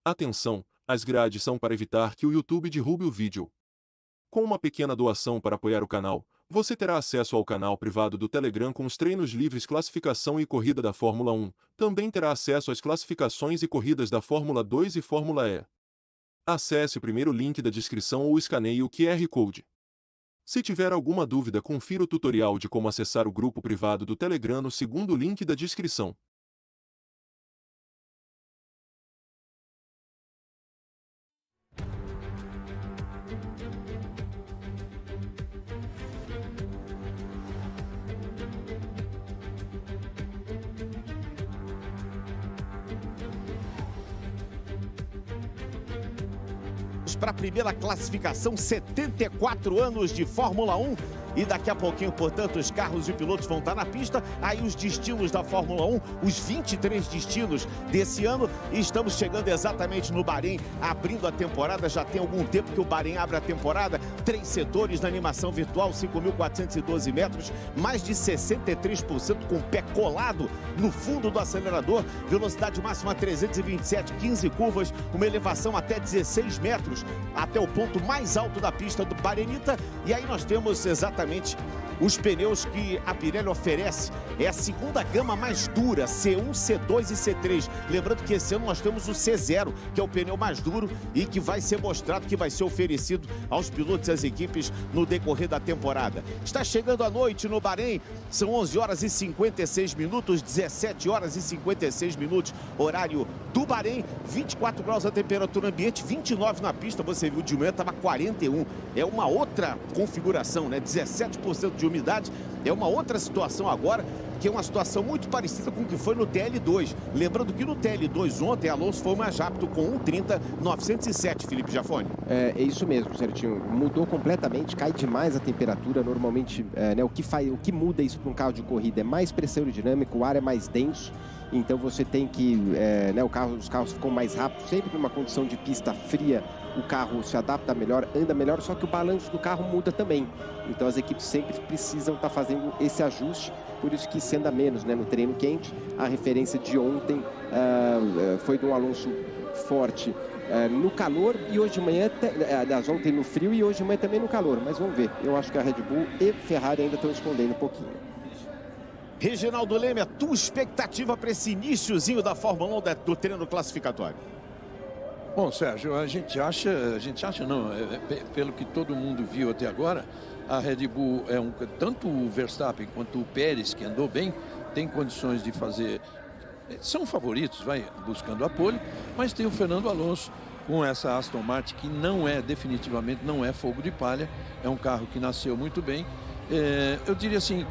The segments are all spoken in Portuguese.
Atenção, as grades são para evitar que o YouTube derrube o vídeo. Com uma pequena doação para apoiar o canal, você terá acesso ao canal privado do Telegram com os treinos livres classificação e corrida da Fórmula 1, também terá acesso às classificações e corridas da Fórmula 2 e Fórmula E. Acesse o primeiro link da descrição ou escaneie o QR Code. Se tiver alguma dúvida, confira o tutorial de como acessar o grupo privado do Telegram no segundo link da descrição. Para a primeira classificação, 74 anos de Fórmula 1. E daqui a pouquinho, portanto, os carros e pilotos vão estar na pista. Aí os destinos da Fórmula 1, os 23 destinos desse ano. E estamos chegando exatamente no Bahrein, abrindo a temporada. Já tem algum tempo que o Bahrein abre a temporada. 3 setores na animação virtual, 5.412 metros. Mais de 63% com o pé colado no fundo do acelerador. Velocidade máxima 327, 15 curvas. Uma elevação até 16 metros. Até o ponto mais alto da pista do Bahreïnita. E aí nós temos exatamente os pneus que a Pirelli oferece. É a segunda gama mais dura, C1, C2 e C3. Lembrando que esse ano nós temos o C0, que é o pneu mais duro e que vai ser mostrado, que vai ser oferecido aos pilotos e às equipes no decorrer da temporada. Está chegando a noite no Bahrein, são 11 horas e 56 minutos, 17 horas e 56 minutos, horário do Bahrein, 24 graus a temperatura ambiente, 29 na pista, você viu de manhã estava 41. É uma outra configuração, né? 17% de umidade, é uma outra situação agora, que é uma situação muito parecida com o que foi no TL2. Lembrando que no TL2 ontem, Alonso foi mais rápido com 1:30.907, Felipe Jafone. É isso mesmo, Certinho. Mudou completamente, cai demais a temperatura. Normalmente, né, o que muda isso para um carro de corrida é mais pressão aerodinâmica, o ar é mais denso. Então você tem que, né, os carros ficam mais rápidos, sempre numa condição de pista fria, o carro se adapta melhor, anda melhor, só que o balanço do carro muda também. Então as equipes sempre precisam estar fazendo esse ajuste, por isso que se anda menos, né, no treino quente. A referência de ontem foi de um Alonso forte no calor e hoje de manhã, ontem no frio e hoje de manhã também no calor, mas vamos ver. Eu acho que a Red Bull e Ferrari ainda estão escondendo um pouquinho. Reginaldo Leme, a tua expectativa para esse iniciozinho da Fórmula 1 do treino classificatório? Bom, Sérgio, a gente acha não, pelo que todo mundo viu até agora, a Red Bull tanto o Verstappen quanto o Pérez, que andou bem, tem condições de fazer, são favoritos, vai buscando a pole, mas tem o Fernando Alonso com essa Aston Martin que definitivamente não é fogo de palha, é um carro que nasceu muito bem. Eu diria assim,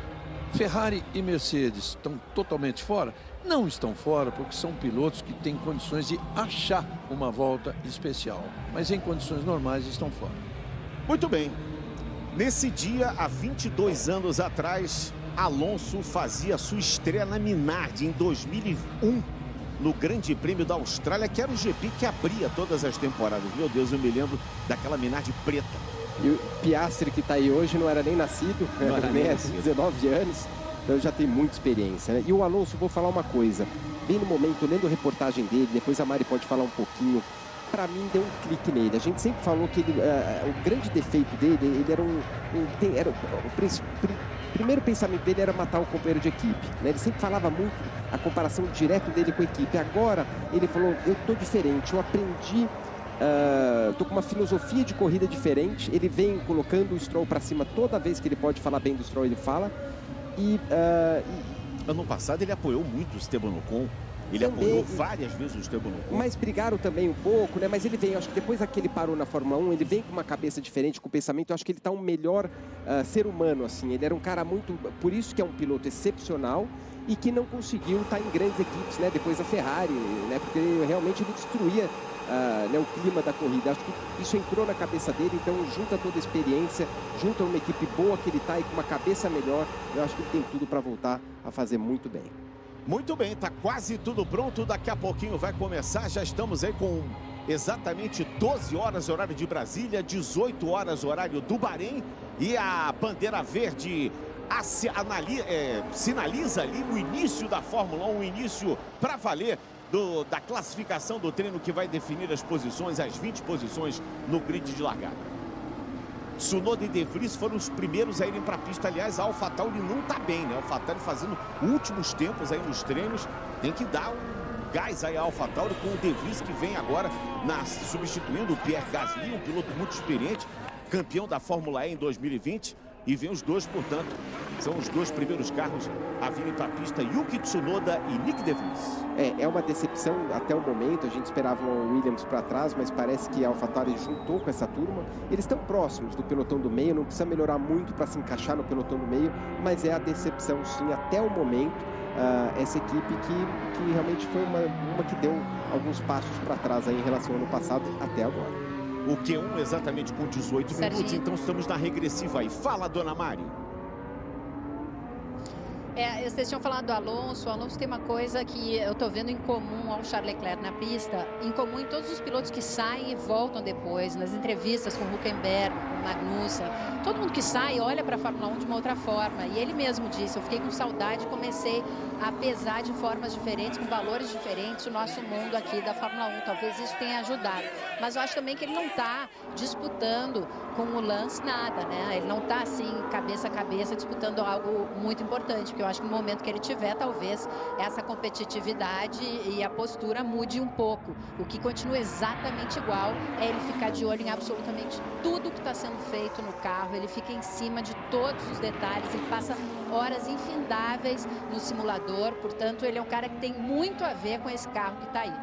Ferrari e Mercedes estão totalmente fora? Não estão fora, porque são pilotos que têm condições de achar uma volta especial. Mas em condições normais estão fora. Muito bem. Nesse dia, há 22 anos atrás, Alonso fazia sua estreia na Minardi em 2001, no Grande Prêmio da Austrália, que era o GP que abria todas as temporadas. Meu Deus, eu me lembro daquela Minardi preta. E o Piastri, que está aí hoje, não era nem nascido, não era nem 19 anos, então já tem muita experiência, né? E o Alonso, vou falar uma coisa, bem no momento, lendo a reportagem dele, depois a Mari pode falar um pouquinho, para mim deu um clique nele. A gente sempre falou que o grande defeito dele, ele era o primeiro pensamento dele era matar o companheiro de equipe, né? Ele sempre falava muito a comparação direta dele com a equipe. Agora ele falou, eu tô diferente, eu aprendi, tô com uma filosofia de corrida diferente. Ele vem colocando o Stroll para cima toda vez que ele pode falar bem do Stroll, ele fala. Ano passado ele apoiou muito o Esteban Ocon. Ele também apoiou várias vezes o Esteban Ocon. Mas brigaram também um pouco, né? Mas ele vem, acho que depois que ele parou na Fórmula 1, ele vem com uma cabeça diferente, com pensamento. Eu acho que ele tá um melhor ser humano, assim. Ele era um cara muito... Por isso que é um piloto excepcional e que não conseguiu estar em grandes equipes, né? Depois da Ferrari, né? Porque realmente ele destruía né, o clima da corrida. Acho que isso entrou na cabeça dele, então junta toda a experiência, junta uma equipe boa que ele tá e com uma cabeça melhor. Eu acho que ele tem tudo para voltar a fazer muito bem. Muito bem, tá quase tudo pronto, daqui a pouquinho vai começar, já estamos aí com exatamente 12 horas horário de Brasília, 18 horas horário do Bahrein, e a bandeira verde sinaliza ali o início da Fórmula 1, o início para valer da classificação do treino que vai definir as posições, as 20 posições no grid de largada. Tsunoda e De Vries foram os primeiros a irem para a pista. Aliás, a AlphaTauri não está bem, né? A AlphaTauri fazendo últimos tempos aí nos treinos. Tem que dar um gás aí a AlphaTauri com o De Vries, que vem agora substituindo o Pierre Gasly, um piloto muito experiente, campeão da Fórmula E em 2020. E vem os dois, portanto, são os dois primeiros carros a virem para a pista, Yuki Tsunoda e Nick De Vries. É uma decepção até o momento. A gente esperava o Williams para trás, mas parece que a AlphaTauri juntou com essa turma. Eles estão próximos do pelotão do meio, não precisa melhorar muito para se encaixar no pelotão do meio, mas é a decepção sim até o momento. Essa equipe que realmente foi uma que deu alguns passos para trás aí em relação ao ano passado até agora. O Q1 exatamente com 18 minutos, então estamos na regressiva aí. Fala, dona Mari. Vocês tinham falado do Alonso. O Alonso tem uma coisa que eu estou vendo em comum ao Charles Leclerc na pista, em comum em todos os pilotos que saem e voltam depois, nas entrevistas com o Hülkenberg, com o Magnussen. Todo mundo que sai olha para a Fórmula 1 de uma outra forma. E ele mesmo disse, eu fiquei com saudade e comecei a pesar de formas diferentes, com valores diferentes, o nosso mundo aqui da Fórmula 1. Talvez isso tenha ajudado. Mas eu acho também que ele não está disputando com o Lance nada, né? Ele não está assim, cabeça a cabeça, disputando algo muito importante, porque eu acho que no momento que ele tiver, talvez essa competitividade e a postura mude um pouco. O que continua exatamente igual é ele ficar de olho em absolutamente tudo que está sendo feito no carro. Ele fica em cima de todos os detalhes, ele passa horas infindáveis no simulador, portanto ele é um cara que tem muito a ver com esse carro que está aí.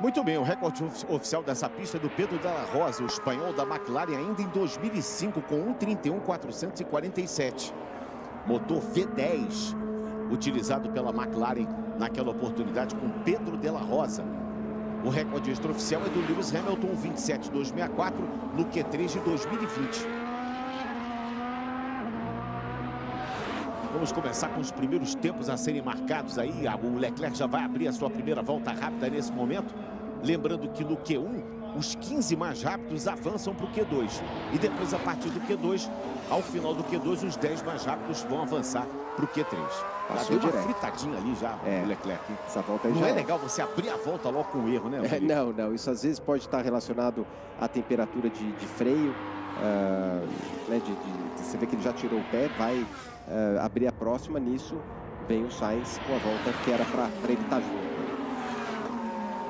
Muito bem, o recorde oficial dessa pista é do Pedro Della Rosa, o espanhol da McLaren, ainda em 2005, com 1:31.447. Motor V10, utilizado pela McLaren naquela oportunidade com Pedro Della Rosa. O recorde extraoficial é do Lewis Hamilton, 27.264, no Q3 de 2020. Vamos começar com os primeiros tempos a serem marcados aí. O Leclerc já vai abrir a sua primeira volta rápida nesse momento. Lembrando que no Q1, os 15 mais rápidos avançam para o Q2. E depois, a partir do Q2, ao final do Q2, os 10 mais rápidos vão avançar para o Q3. Deu uma fritadinha ali já, o Leclerc. Essa volta aí não já é legal você abrir a volta logo com erro, né? Não. Isso às vezes pode estar relacionado à temperatura de freio. Né, você vê que ele já tirou o pé, vai abrir a próxima. Nisso vem o Sainz com a volta que era para ele estar junto.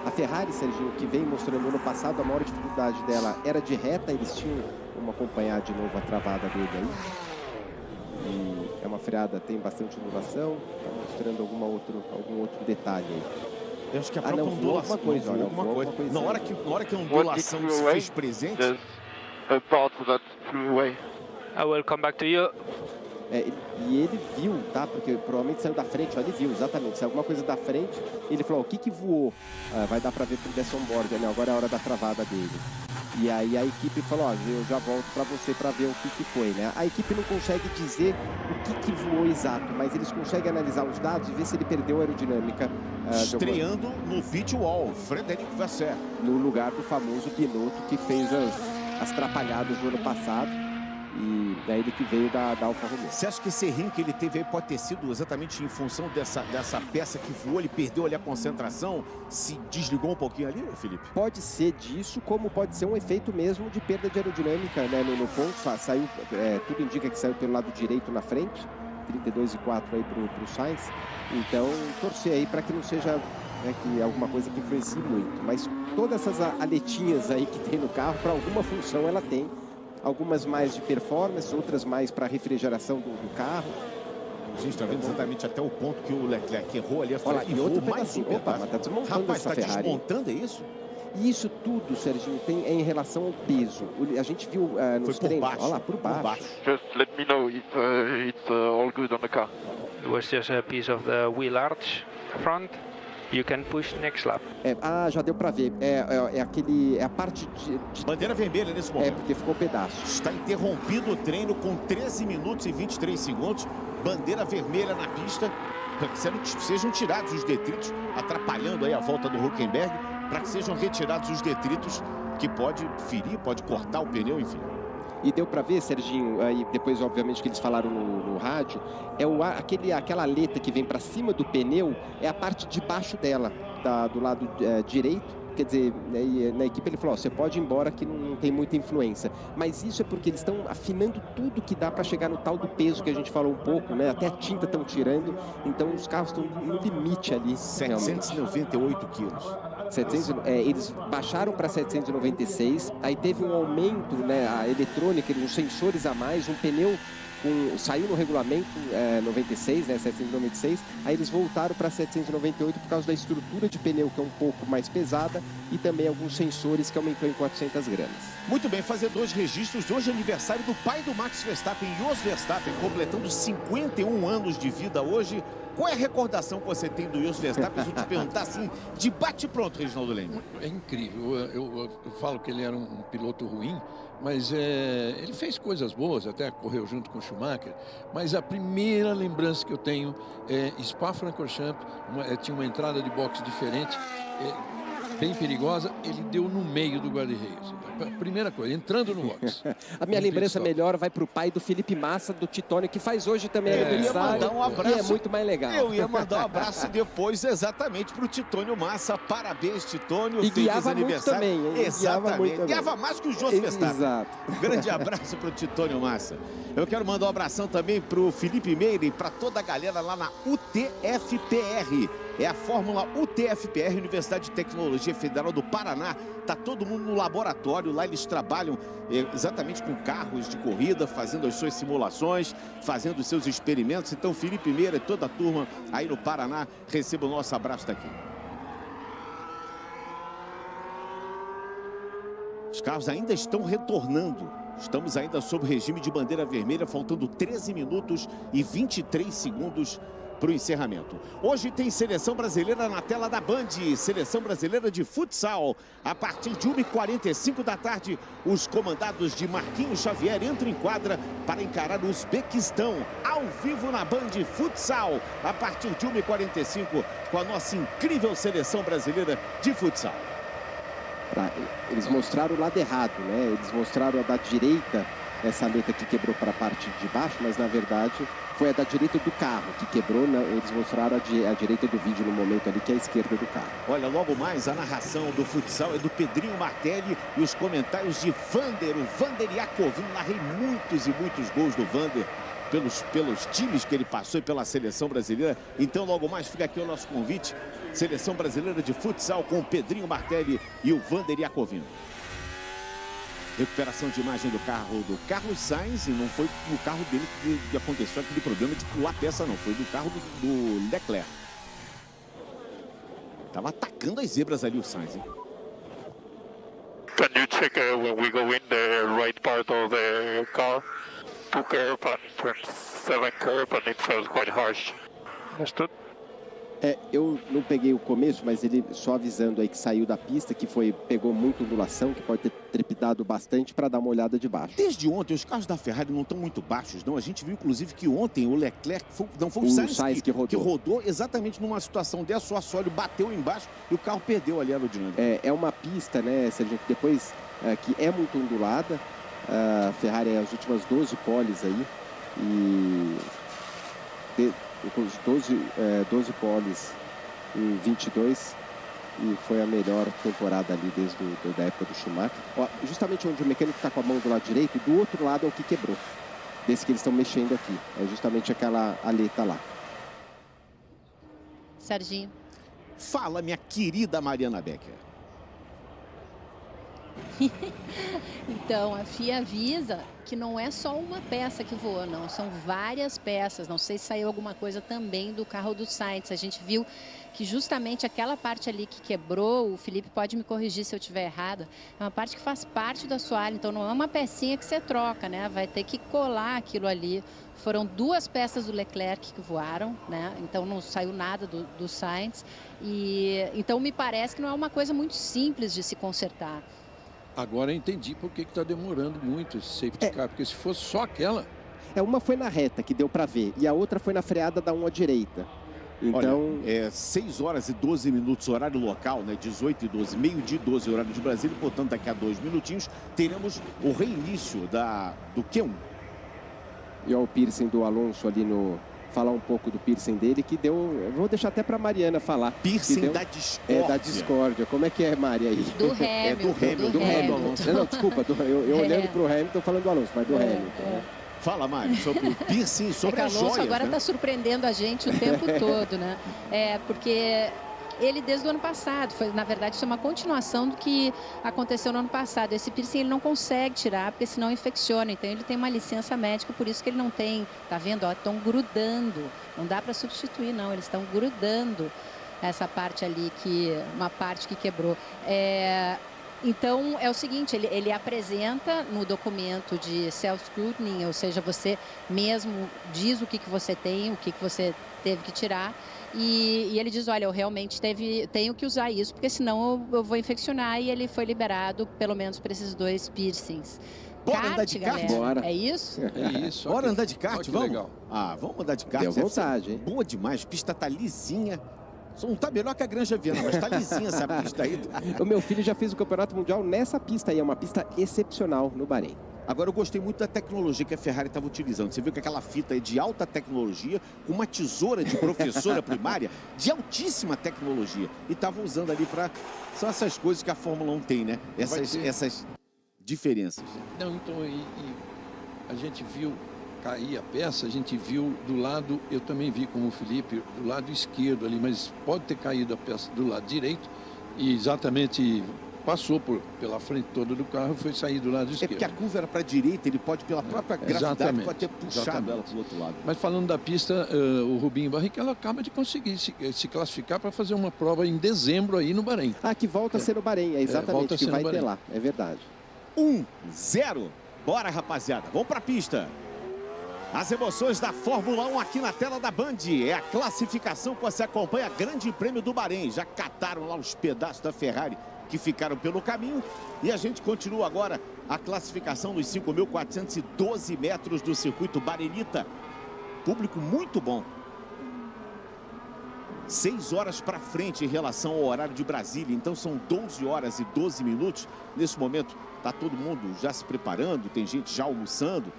A Ferrari, Serginho, que vem mostrando no ano passado, a maior dificuldade dela era de reta. Eles tinham, vamos acompanhar de novo a travada dele aí. E é uma freada, tem bastante ondulação. Está mostrando algum outro detalhe aí. Eu acho que a própria ondulação, alguma coisa. Na hora que a ondulação se fez presente... I will come back to you. E ele viu, tá? Porque provavelmente saiu da frente, ó, ele viu, exatamente. Saiu alguma coisa da frente, ele falou, o que voou? Vai dar pra ver pelo desonboard, né? Agora é a hora da travada dele. E aí a equipe falou, ó, eu já volto pra você pra ver o que foi, né? A equipe não consegue dizer o que voou exato, mas eles conseguem analisar os dados e ver se ele perdeu a aerodinâmica. Estreando no pit wall, Frederic Vasseur. No lugar do famoso Binotto que fez as trapalhadas no ano passado. E daí ele que veio da Alfa Romeo. Você acha que esse errinho que ele teve aí pode ter sido exatamente em função dessa peça que voou? Ele perdeu ali a concentração, se desligou um pouquinho ali, Felipe? Pode ser disso, como pode ser um efeito mesmo de perda de aerodinâmica, né? No ponto, saiu, tudo indica que saiu pelo lado direito na frente, 32,4 aí pro Sainz. Então, torcer aí para que não seja que alguma coisa que influencie muito. Mas todas essas aletinhas aí que tem no carro, para alguma função ela tem. Algumas mais de performance, outras mais para refrigeração do carro. A gente está vendo exatamente até o ponto que o Leclerc errou ali. Olha, e outro mais um pedaço. Tá desmontando. Rapaz, essa Ferrari. Desmontando, é isso? E isso tudo, Serginho, é em relação ao peso. A gente viu nos treinos. Olha lá, por baixo. Just let me know if it's all good on the car. It was just a piece of the wheel arch front. You can push next lap. Já deu para ver. É a parte de... Bandeira vermelha nesse momento. Porque ficou pedaço. Está interrompido o treino com 13 minutos e 23 segundos. Bandeira vermelha na pista. Para que sejam tirados os detritos, atrapalhando aí a volta do Hülkenberg. Para que sejam retirados os detritos que pode ferir, pode cortar o pneu, enfim. E deu para ver, Serginho, aí depois obviamente que eles falaram no rádio, aquela aleta que vem para cima do pneu, é a parte de baixo dela. do lado direito. Quer dizer, na equipe ele falou, ó, você pode ir embora que não tem muita influência. Mas isso é porque eles estão afinando tudo que dá para chegar no tal do peso que a gente falou um pouco, né? Até a tinta estão tirando, então os carros estão no limite ali. 798 quilos. Eles baixaram para 796, aí teve um aumento, né? A eletrônica, os sensores a mais, um pneu saiu no regulamento 96, né, 796, aí eles voltaram para 798 por causa da estrutura de pneu que é um pouco mais pesada e também alguns sensores que aumentou em 400 gramas. Muito bem, fazer 2 registros. Hoje é aniversário do pai do Max Verstappen, Jos Verstappen, completando 51 anos de vida hoje. Qual é a recordação que você tem do Jos Verstappen? Se eu te perguntar assim, de bate-pronto, Reginaldo Leme. É incrível. Eu falo que ele era um piloto ruim, mas ele fez coisas boas, até correu junto com o Schumacher. Mas a primeira lembrança que eu tenho é Spa-Francorchamps, tinha uma entrada de boxe diferente, bem perigosa, ele deu no meio do guarda-reis. Primeira coisa, entrando no box. A minha lembrança melhor vai para o pai do Felipe Massa, do Titônio, que faz hoje também aniversário. Mandar um abraço, e é muito mais legal. Eu ia mandar um abraço depois exatamente para o Titônio Massa. Parabéns, Titônio. E guiava muito também, hein? Exatamente. Guiava mais que o Jos Verstappen. Exato. Grande abraço para o Titônio Massa. Eu quero mandar um abração também para o Felipe Meire e para toda a galera lá na UTFPR. É a Fórmula UTFPR, Universidade de Tecnologia Federal do Paraná. Tá todo mundo no laboratório, lá eles trabalham exatamente com carros de corrida, fazendo as suas simulações, fazendo os seus experimentos. Então, Felipe Meira e toda a turma aí no Paraná, receba o nosso abraço daqui. Os carros ainda estão retornando. Estamos ainda sob regime de bandeira vermelha, faltando 13 minutos e 23 segundos para o encerramento. Hoje tem seleção brasileira na tela da Band, seleção brasileira de futsal. A partir de 1h45 da tarde, os comandados de Marquinhos Xavier entram em quadra para encarar o Uzbequistão, ao vivo na Band Futsal, a partir de 1h45, com a nossa incrível seleção brasileira de futsal. Eles mostraram o lado errado, né? Eles mostraram a da direita, essa aleta que quebrou para a parte de baixo, mas na verdade foi a da direita do carro que quebrou, né? Eles mostraram a direita do vídeo no momento ali, que é a esquerda do carro. Olha, logo mais a narração do futsal é do Pedrinho Martelli e os comentários de Vander, o Vander Iacovino. Narrei muitos e muitos gols do Vander pelos times que ele passou e pela seleção brasileira. Então logo mais fica aqui o nosso convite, seleção brasileira de futsal com o Pedrinho Martelli e o Vander Iacovino. Recuperação de imagem do carro do Carlos Sainz, e não foi no carro dele que aconteceu aquele problema de pular a peça, não. Foi do carro do Leclerc. Tava atacando as zebras ali o Sainz, hein? Can you check when we go in the right part of the car? 2 curve and 7 curve and it feels quite harsh. Understood? Eu não peguei o começo, mas ele só avisando aí que saiu da pista, que pegou muita ondulação, que pode ter trepidado bastante, para dar uma olhada de baixo. Desde ontem, os carros da Ferrari não estão muito baixos, não. A gente viu, inclusive, que ontem o Leclerc, não foi o Sainz que rodou exatamente numa situação dessa, o assoalho bateu embaixo e o carro perdeu ali a aerodinâmica. É uma pista, né, Serginho, depois que é muito ondulada. A Ferrari as últimas 12 poles aí, e os 12 poles em 22, e foi a melhor temporada ali desde da época do Schumacher. Ó, justamente onde o mecânico está com a mão do lado direito, do outro lado é o que quebrou, desse que eles estão mexendo aqui, é justamente aquela aleta lá. Serginho. Fala, minha querida Mariana Becker. Então, a FIA avisa que não é só uma peça que voou, não. São várias peças. Não sei se saiu alguma coisa também do carro do Sainz. A gente viu que justamente aquela parte ali que quebrou, o Felipe pode me corrigir se eu estiver errada, é uma parte que faz parte do assoalho. Então, não é uma pecinha que você troca, né? Vai ter que colar aquilo ali. Foram 2 peças do Leclerc que voaram, né? Então, não saiu nada do Sainz. Então, me parece que não é uma coisa muito simples de se consertar. Agora eu entendi por que está demorando muito esse safety car, porque se fosse só aquela... Uma foi na reta, que deu para ver, e a outra foi na freada da 1 à direita. Então... Olha, 6 horas e 12 minutos, horário local, né? 18 e 12, meio-dia e 12, horário de Brasília. Portanto, daqui a 2 minutinhos, teremos o reinício do Q1. E o piercing do Alonso ali falar um pouco do piercing dele, que deu... Eu vou deixar até para Mariana falar. Piercing deu, da discórdia. Da discórdia. Como é que é, Mari, aí? Do Hamilton. Do Hamilton. Não, desculpa, eu olhando para o Hamilton, falando do Alonso, mas do Hamilton. Né? Fala, Mari, sobre o piercing, sobre as Alonso joias. Agora está surpreendendo a gente o tempo todo, né? Porque ele desde o ano passado, na verdade isso é uma continuação do que aconteceu no ano passado. Esse piercing ele não consegue tirar, porque senão infecciona. Então ele tem uma licença médica, por isso que ele não tem, tá vendo? Estão grudando, não dá para substituir não, eles estão grudando essa parte ali, uma parte que quebrou. Então, é o seguinte, ele apresenta no documento de self-scrutiny, ou seja, você mesmo diz o que você tem, o que você teve que tirar, e ele diz, olha, eu realmente tenho que usar isso, porque senão eu vou infeccionar, e ele foi liberado, pelo menos para esses 2 piercings. Bora andar de kart? Bora. É isso? É isso. Bora andar de kart, vamos? Legal. Vamos andar de kart. Deu vontade, hein? Boa demais, a pista tá lisinha. Só não tá melhor que a Granja Viana, mas tá lisinha essa pista aí. O meu filho já fez o Campeonato Mundial nessa pista aí, é uma pista excepcional no Bahrein. Agora, eu gostei muito da tecnologia que a Ferrari estava utilizando. Você viu que aquela fita é de alta tecnologia, com uma tesoura de professora primária de altíssima tecnologia. E estava usando ali para... São essas coisas que a Fórmula 1 tem, né? Essas diferenças. Não, então, a gente viu cair a peça, a gente viu do lado, eu também vi como o Felipe, do lado esquerdo ali, mas pode ter caído a peça do lado direito e exatamente passou pela frente toda do carro e foi sair do lado esquerdo. É porque a curva era para a direita, ele pode, pela própria gravidade, pode ter puxado ela para o outro lado. Mas falando da pista, o Rubinho Barrichello acaba de conseguir se classificar para fazer uma prova em dezembro aí no Bahrein. Que volta a ser no Bahrein, exatamente, que vai ter lá, é verdade. 1-0. Bora, rapaziada, vamos para a pista. As emoções da Fórmula 1 aqui na tela da Band. É a classificação que você acompanha, Grande Prêmio do Bahrein. Já cataram lá os pedaços da Ferrari que ficaram pelo caminho. E a gente continua agora a classificação nos 5.412 metros do circuito Bahreïnita. Público muito bom. 6 horas para frente em relação ao horário de Brasília. Então são 12 horas e 12 minutos. Nesse momento está todo mundo já se preparando, tem gente já almoçando.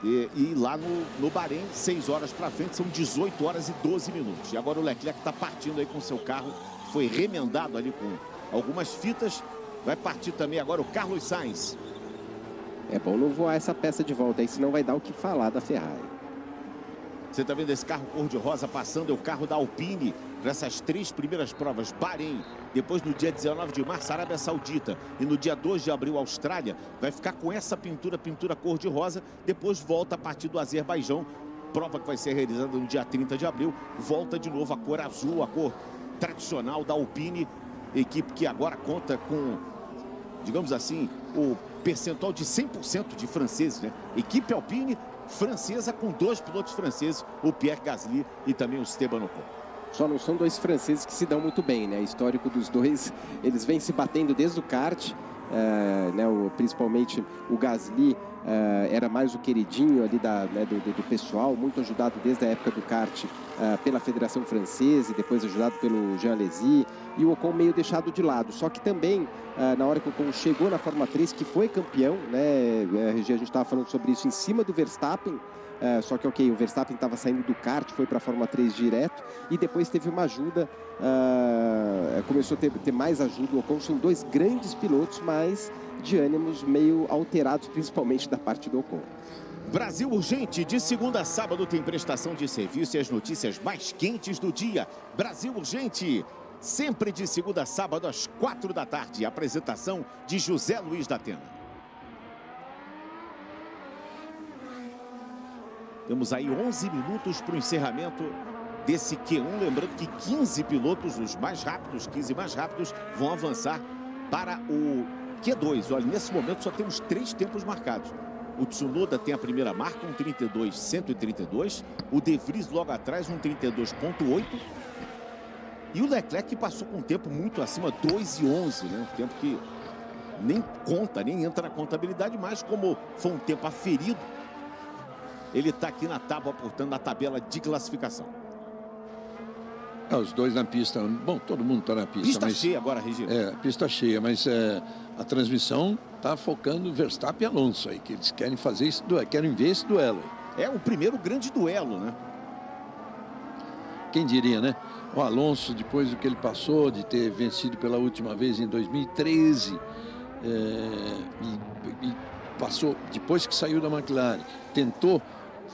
E lá no Bahrein, 6 horas para frente, são 18 horas e 12 minutos. E agora o Leclerc está partindo aí com seu carro, foi remendado ali com algumas fitas. Vai partir também agora o Carlos Sainz. É bom não voar essa peça de volta aí, senão vai dar o que falar da Ferrari. Você está vendo esse carro cor-de-rosa passando, é o carro da Alpine para essas 3 primeiras provas. Bahrein, depois no dia 19 de março, Arábia Saudita. E no dia 2 de abril, Austrália. Vai ficar com essa pintura cor-de-rosa. Depois volta a partir do Azerbaijão. Prova que vai ser realizada no dia 30 de abril. Volta de novo a cor azul, a cor tradicional da Alpine. Equipe que agora conta com, digamos assim, o percentual de 100% de franceses, né? Equipe Alpine francesa com 2 pilotos franceses, o Pierre Gasly e também o Esteban Ocon. Só não são 2 franceses que se dão muito bem, né? Histórico dos 2, eles vêm se batendo desde o kart, né? Principalmente o Gasly era mais o queridinho ali do pessoal, muito ajudado desde a época do kart pela Federação Francesa e depois ajudado pelo Jean Alesi, e o Ocon meio deixado de lado. Só que também, na hora que o Ocon chegou na Fórmula 3, que foi campeão, né? A gente estava falando sobre isso em cima do Verstappen. Só que, o Verstappen estava saindo do kart, foi para a Fórmula 3 direto e depois teve uma ajuda, começou a ter mais ajuda. O Ocon são 2 grandes pilotos, mas de ânimos meio alterados, principalmente da parte do Ocon. Brasil Urgente, de segunda a sábado tem prestação de serviço e as notícias mais quentes do dia. Brasil Urgente, sempre de segunda a sábado às 4 da tarde. Apresentação de José Luiz da Atena. Temos aí 11 minutos para o encerramento desse Q1. Lembrando que 15 pilotos, os mais rápidos, 15 mais rápidos, vão avançar para o Q2. Olha, nesse momento só temos 3 tempos marcados. O Tsunoda tem a primeira marca, 1:32.132. O De Vries logo atrás, 1:32.8. E o Leclerc passou com um tempo muito acima, 2:11, né? Um tempo que nem conta, nem entra na contabilidade, mas como foi um tempo aferido, ele está aqui na tábua, portanto, na tabela de classificação. Os 2 na pista. Bom, todo mundo está na pista. Pista cheia agora, Regina. Pista cheia, mas a transmissão está focando Verstappen e Alonso aí, que eles querem fazer esse duelo, querem ver esse duelo. É o primeiro grande duelo, né? Quem diria, né? O Alonso, depois do que ele passou, de ter vencido pela última vez em 2013, e passou, depois que saiu da McLaren,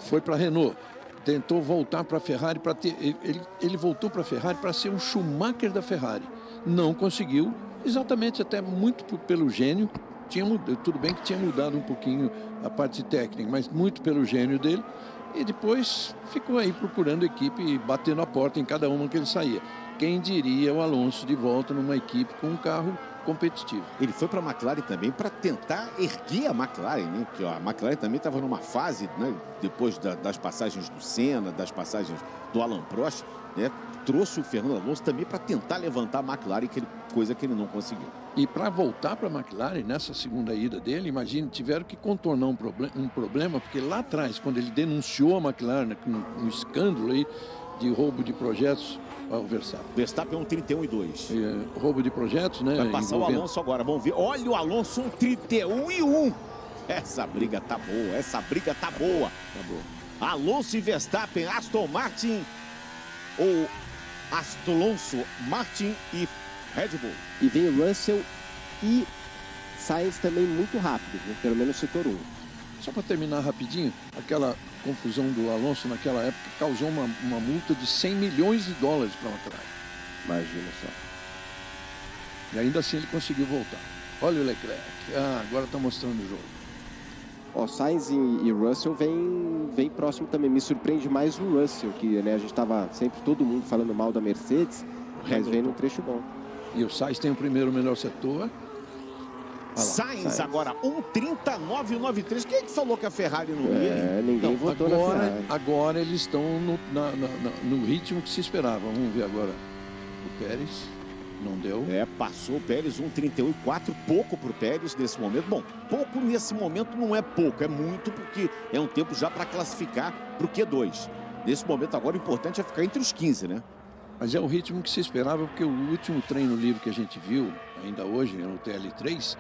foi para a Renault, tentou voltar para a Ferrari, ele voltou para a Ferrari para ser um Schumacher da Ferrari. Não conseguiu, exatamente, até muito pelo gênio. Tudo bem que tinha mudado um pouquinho a parte técnica, mas muito pelo gênio dele. E depois ficou aí procurando equipe e batendo a porta em cada uma que ele saía. Quem diria o Alonso de volta numa equipe com um carro competitivo. Ele foi para a McLaren também para tentar erguer a McLaren, né? Porque a McLaren também estava numa fase, né? Depois das passagens do Senna, das passagens do Alain Prost, né? Trouxe o Fernando Alonso também para tentar levantar a McLaren, coisa que ele não conseguiu. E para voltar para a McLaren, nessa segunda ida dele, imagine, tiveram que contornar um problema, porque lá atrás, quando ele denunciou a McLaren, um escândalo aí de roubo de projetos ao Verstappen. Verstappen 1:31.2. Roubo de projetos, né? Vai passar o Alonso agora, vamos ver. Olha o Alonso, 1:31.1. Essa briga tá boa, Tá boa. Alonso e Verstappen, Aston Martin ou Alonso, Martin e Red Bull. E vem Russell e Sainz também muito rápido, né? Pelo menos setor 1. Só para terminar rapidinho, aquela confusão do Alonso naquela época causou uma multa de $100 milhões para a McLaren. Imagina só. E ainda assim ele conseguiu voltar. Olha o Leclerc. Agora está mostrando o jogo. Ó, Sainz e Russell vem próximo também. Me surpreende mais o Russell, que, né, a gente estava sempre todo mundo falando mal da Mercedes, mas vem num trecho bom. E o Sainz tem o primeiro melhor setor. Sainz agora 1:39.93. Quem é que falou que a Ferrari não ia? Ninguém votou na Ferrari. Agora eles estão no ritmo que se esperava. Vamos ver agora o Pérez. Não deu. Passou o Pérez 1:31.4. Pouco para o Pérez nesse momento. Bom, pouco nesse momento não é pouco, é muito, porque é um tempo já para classificar para o Q2. Nesse momento agora o importante é ficar entre os 15, né? Mas é o ritmo que se esperava, porque o último treino livre que a gente viu, ainda hoje, no TL3,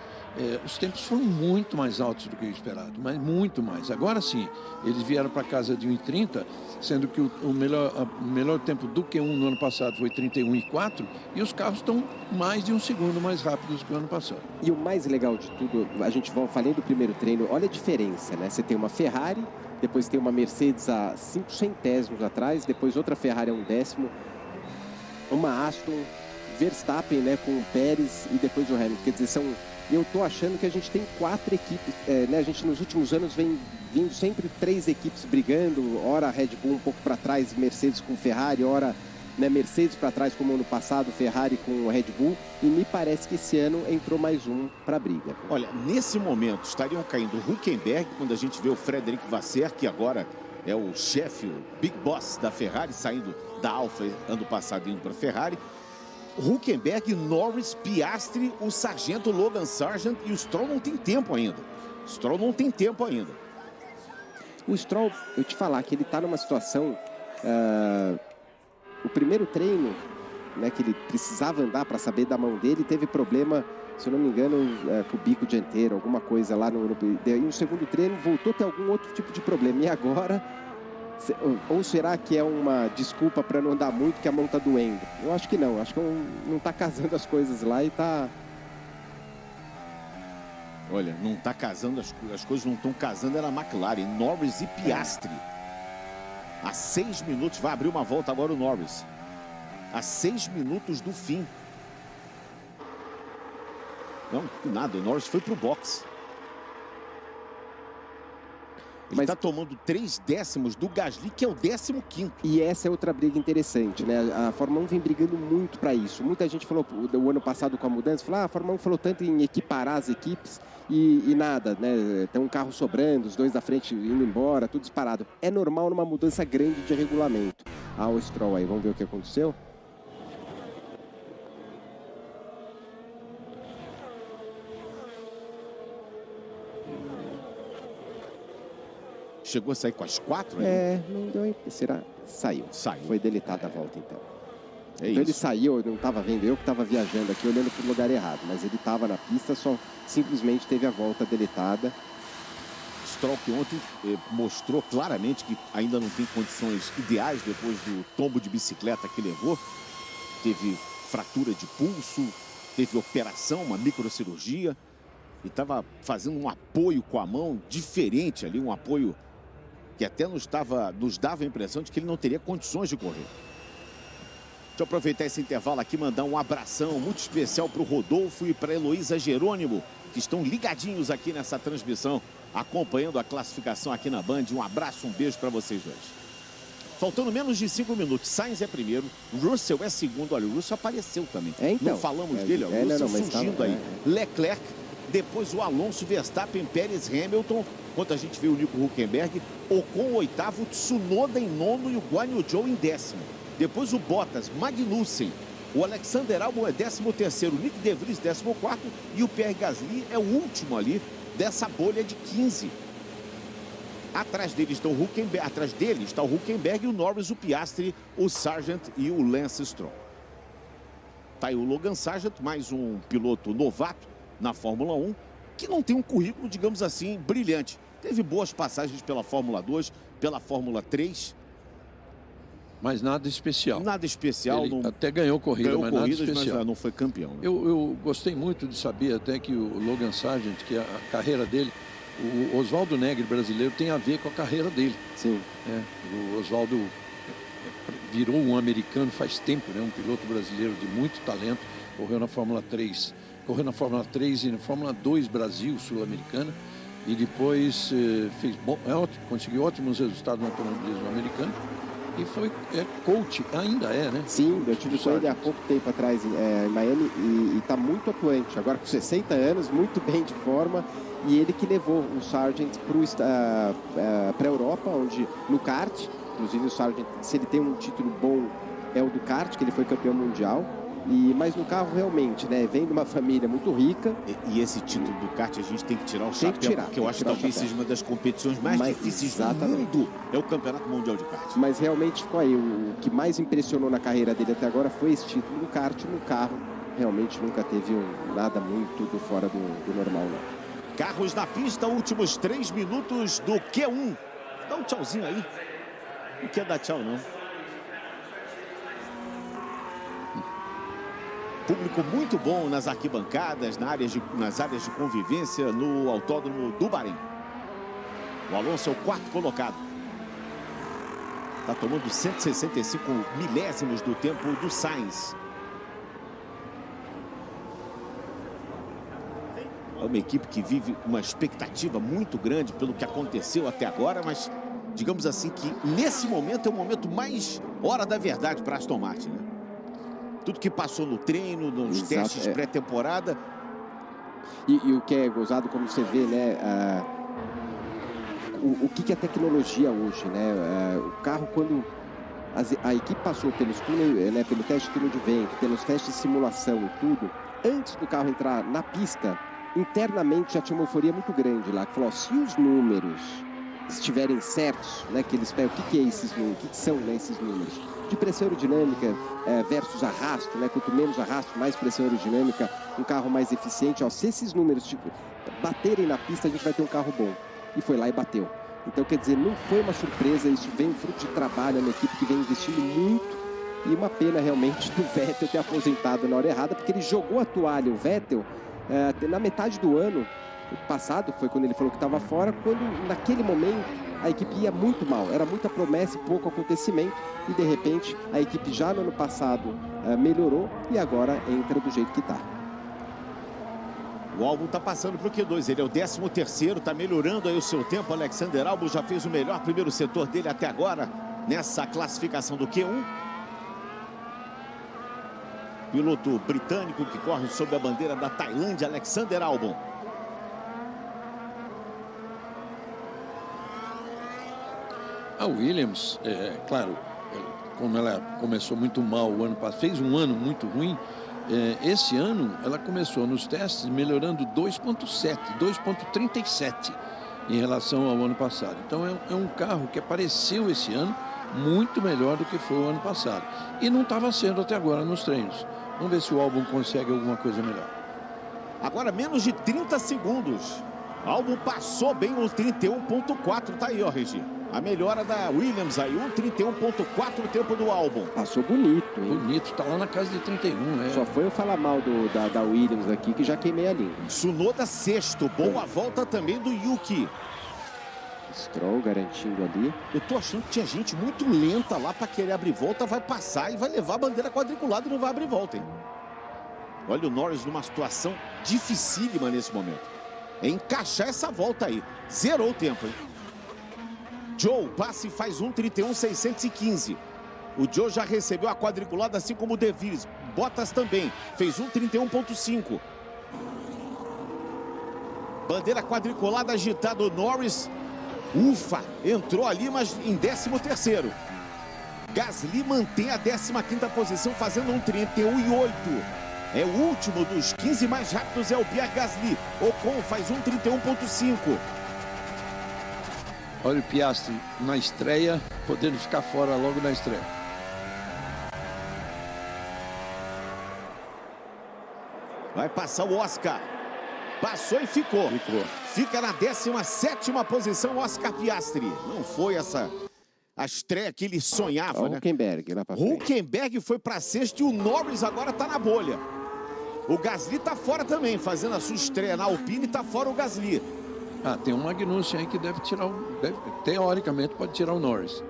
os tempos foram muito mais altos do que o esperado, mas muito mais. Agora sim, eles vieram para casa de 1:30, sendo que o melhor tempo do Q1 no ano passado foi 31.4, e os carros estão mais de um segundo mais rápidos que o ano passado. E o mais legal de tudo, a gente falei do primeiro treino, olha a diferença, né? Você tem uma Ferrari, depois tem uma Mercedes a 5 centésimos atrás, depois outra Ferrari a 1/10, uma Aston, Verstappen, né, com o Pérez e depois o Hamilton. Quer dizer, eu tô achando que a gente tem 4 equipes, né? A gente nos últimos anos vem vindo sempre 3 equipes brigando, ora a Red Bull um pouco para trás, Mercedes com Ferrari, ora, né, Mercedes para trás como ano passado, Ferrari com o Red Bull, e me parece que esse ano entrou mais um para a briga. Olha, nesse momento estariam caindo o Hülkenberg, quando a gente vê o Frederic Vasseur, que agora é o chefe, o Big Boss da Ferrari, saindo da Alfa ano passado indo para a Ferrari. Hülkenberg, Norris, Piastri, o sargento Logan Sargent, e o Stroll não tem tempo ainda. O Stroll, eu te falar que ele está numa situação... o primeiro treino, né, que ele precisava andar para saber da mão dele, teve problema, se eu não me engano, com o bico dianteiro, alguma coisa lá e no segundo treino voltou a ter algum outro tipo de problema. E agora, ou será que é uma desculpa para não andar muito, que a mão está doendo? Eu acho que não, acho que não está casando as coisas lá e está... Olha, não está casando, as coisas não estão casando, era a McLaren, Norris e Piastri. A 6 minutos, vai abrir uma volta agora o Norris. A 6 minutos do fim. Não, nada, o Norris foi pro box. Ele está tomando 3 décimos do Gasly, que é o 15º. E essa é outra briga interessante, né? A Fórmula 1 vem brigando muito para isso. Muita gente falou, o ano passado com a mudança, falou, a Fórmula 1 falou tanto em equiparar as equipes e nada, né? Tem um carro sobrando, os dois da frente indo embora, tudo disparado. É normal numa mudança grande de regulamento. O Stroll aí, vamos ver o que aconteceu? Chegou a sair com as 4? Né? Não deu. Será? Saiu. Foi deletada a volta, então. Então ele saiu, eu não estava vendo, eu que estava viajando aqui, olhando para o lugar errado. Mas ele estava na pista, só simplesmente teve a volta deletada. Stroll, que ontem mostrou claramente que ainda não tem condições ideais depois do tombo de bicicleta que levou. Teve fratura de pulso, teve operação, uma microcirurgia. E estava fazendo um apoio com a mão diferente ali, um apoio que até nos dava a impressão de que ele não teria condições de correr. Deixa eu aproveitar esse intervalo aqui e mandar um abração muito especial para o Rodolfo e para a Heloísa Jerônimo, que estão ligadinhos aqui nessa transmissão, acompanhando a classificação aqui na Band. Um abraço, um beijo para vocês dois. Faltando menos de 5 minutos, Sainz é primeiro, Russell é segundo. Olha, o Russell apareceu também. Então, não falamos dele, ó, o Russell surgindo aí. Leclerc, depois o Alonso, Verstappen, Pérez, Hamilton. Enquanto a gente vê o Nico Hülkenberg, Ocon oitavo, Tsunoda em nono e o Guan Yu Zhou em décimo. Depois o Bottas, Magnussen, o Alexander Albon é 13º, o Nick De Vries 14º e o Pierre Gasly é o último ali dessa bolha de 15. Atrás dele está o Hülkenberg, o Norris, o Piastri, o Sargent e o Lance Stroll. Tá aí o Logan Sargent, mais um piloto novato na Fórmula 1, que não tem um currículo, digamos assim, brilhante. Teve boas passagens pela Fórmula 2, pela Fórmula 3. Mas nada especial. Nada especial. Ele até ganhou corrida, mas nada especial. Mas não foi campeão. Né? Eu gostei muito de saber até que o Logan Sargent, que a carreira dele, o Oswaldo Negri brasileiro, tem a ver com a carreira dele. Sim. O Oswaldo virou um americano faz tempo, né? Um piloto brasileiro de muito talento, correu na Fórmula 3. Correu na Fórmula 3 e na Fórmula 2 Brasil, Sul-Americana. E depois conseguiu ótimos resultados no automobilismo americano. E foi coach, ainda é, né? Sim, eu tive com ele há pouco tempo atrás em Miami e está muito atuante. Agora com 60 anos, muito bem de forma. E ele que levou o Sargent para a Europa, onde no kart, inclusive o Sargent, se ele tem um título bom, é o do kart, que ele foi campeão mundial. Mas no carro realmente, né, vem de uma família muito rica. E esse título do kart a gente tem que tirar o chapéu, porque eu acho que talvez seja uma das competições mais difíceis do mundo. É o Campeonato Mundial de Kart. Mas realmente ficou aí. O que mais impressionou na carreira dele até agora foi esse título do kart. No carro, realmente nunca teve nada muito fora do normal, não. Carros na pista, últimos 3 minutos do Q1. Dá um tchauzinho aí. Não quer dar tchau, não. Público muito bom nas arquibancadas, nas áreas de convivência no Autódromo do Bahrein. O Alonso é o 4º colocado. Está tomando 165 milésimos do tempo do Sainz. É uma equipe que vive uma expectativa muito grande pelo que aconteceu até agora, mas digamos assim que nesse momento é o momento mais hora da verdade para Aston Martin, né? Tudo que passou no treino, nos testes pré-temporada. E o que é gozado, como você vê, né? O que é a tecnologia hoje, né? O carro, quando a equipe passou pelos túneis, né, pelo teste de túnel de vento, pelos testes de simulação e tudo, antes do carro entrar na pista, internamente já tinha uma euforia muito grande lá, que falou, se os números estiverem certos, né, que eles pegam, o que é esses números, o que são, né, esses números? De pressão aerodinâmica versus arrasto, né? Quanto menos arrasto, mais pressão aerodinâmica, um carro mais eficiente. Ó, se esses números baterem na pista, a gente vai ter um carro bom. E foi lá e bateu. Então, quer dizer, não foi uma surpresa, isso vem fruto de trabalho, é uma equipe que vem investindo muito. E uma pena realmente do Vettel ter aposentado na hora errada, porque ele jogou a toalha, o Vettel, na metade do ano passado, foi quando ele falou que estava fora, quando naquele momento a equipe ia muito mal, era muita promessa e pouco acontecimento, e de repente a equipe já no ano passado melhorou e agora entra do jeito que está. O Albon está passando para o Q2, ele é o 13º, está melhorando aí o seu tempo. Alexander Albon já fez o melhor primeiro setor dele até agora nessa classificação do Q1. Piloto britânico que corre sob a bandeira da Tailândia, Alexander Albon. A Williams, claro, como ela começou muito mal o ano passado, fez um ano muito ruim, esse ano ela começou nos testes melhorando 2,7, 2,37 em relação ao ano passado. Então é um carro que apareceu esse ano muito melhor do que foi o ano passado. E não estava sendo até agora nos treinos. Vamos ver se o Albon consegue alguma coisa melhor. Agora menos de 30 segundos. Albon passou bem o 31.4, tá aí, ó, Regi. A melhora da Williams aí, 1:31.4 o tempo do Albon. Passou bonito, hein? Bonito, tá lá na casa de 31, Só foi eu falar mal da Williams aqui que já queimei a língua. Tsunoda sexto, boa volta também do Yuki. Stroll garantindo ali. Eu tô achando que tinha gente muito lenta lá para querer abrir volta, vai passar e vai levar a bandeira quadriculada e não vai abrir volta, hein? Olha o Norris numa situação dificílima nesse momento. É encaixar essa volta aí. Zerou o tempo, hein? Joe passa e faz 1:31.615. O Joe já recebeu a quadriculada, assim como o De Vries. Bottas também, fez 1:31.5. Bandeira quadriculada agitada, o Norris. Ufa, entrou ali, mas em 13º. Gasly mantém a 15ª posição, fazendo 1:31.8. É o último dos 15 mais rápidos, é o Pierre Gasly. Ocon faz 1:31.5. Olha o Piastri na estreia, podendo ficar fora logo na estreia. Vai passar o Oscar. Passou e ficou. Fica na 17ª posição, Oscar Piastri. Não foi essa a estreia que ele sonhava, o né? Hülkenberg lá pra frente. Hülkenberg foi para sexto e o Norris agora tá na bolha. O Gasly tá fora também, fazendo a sua estreia na Alpine, tá fora o Gasly. Tem um Magnussen aí que deve tirar teoricamente pode tirar o Norris.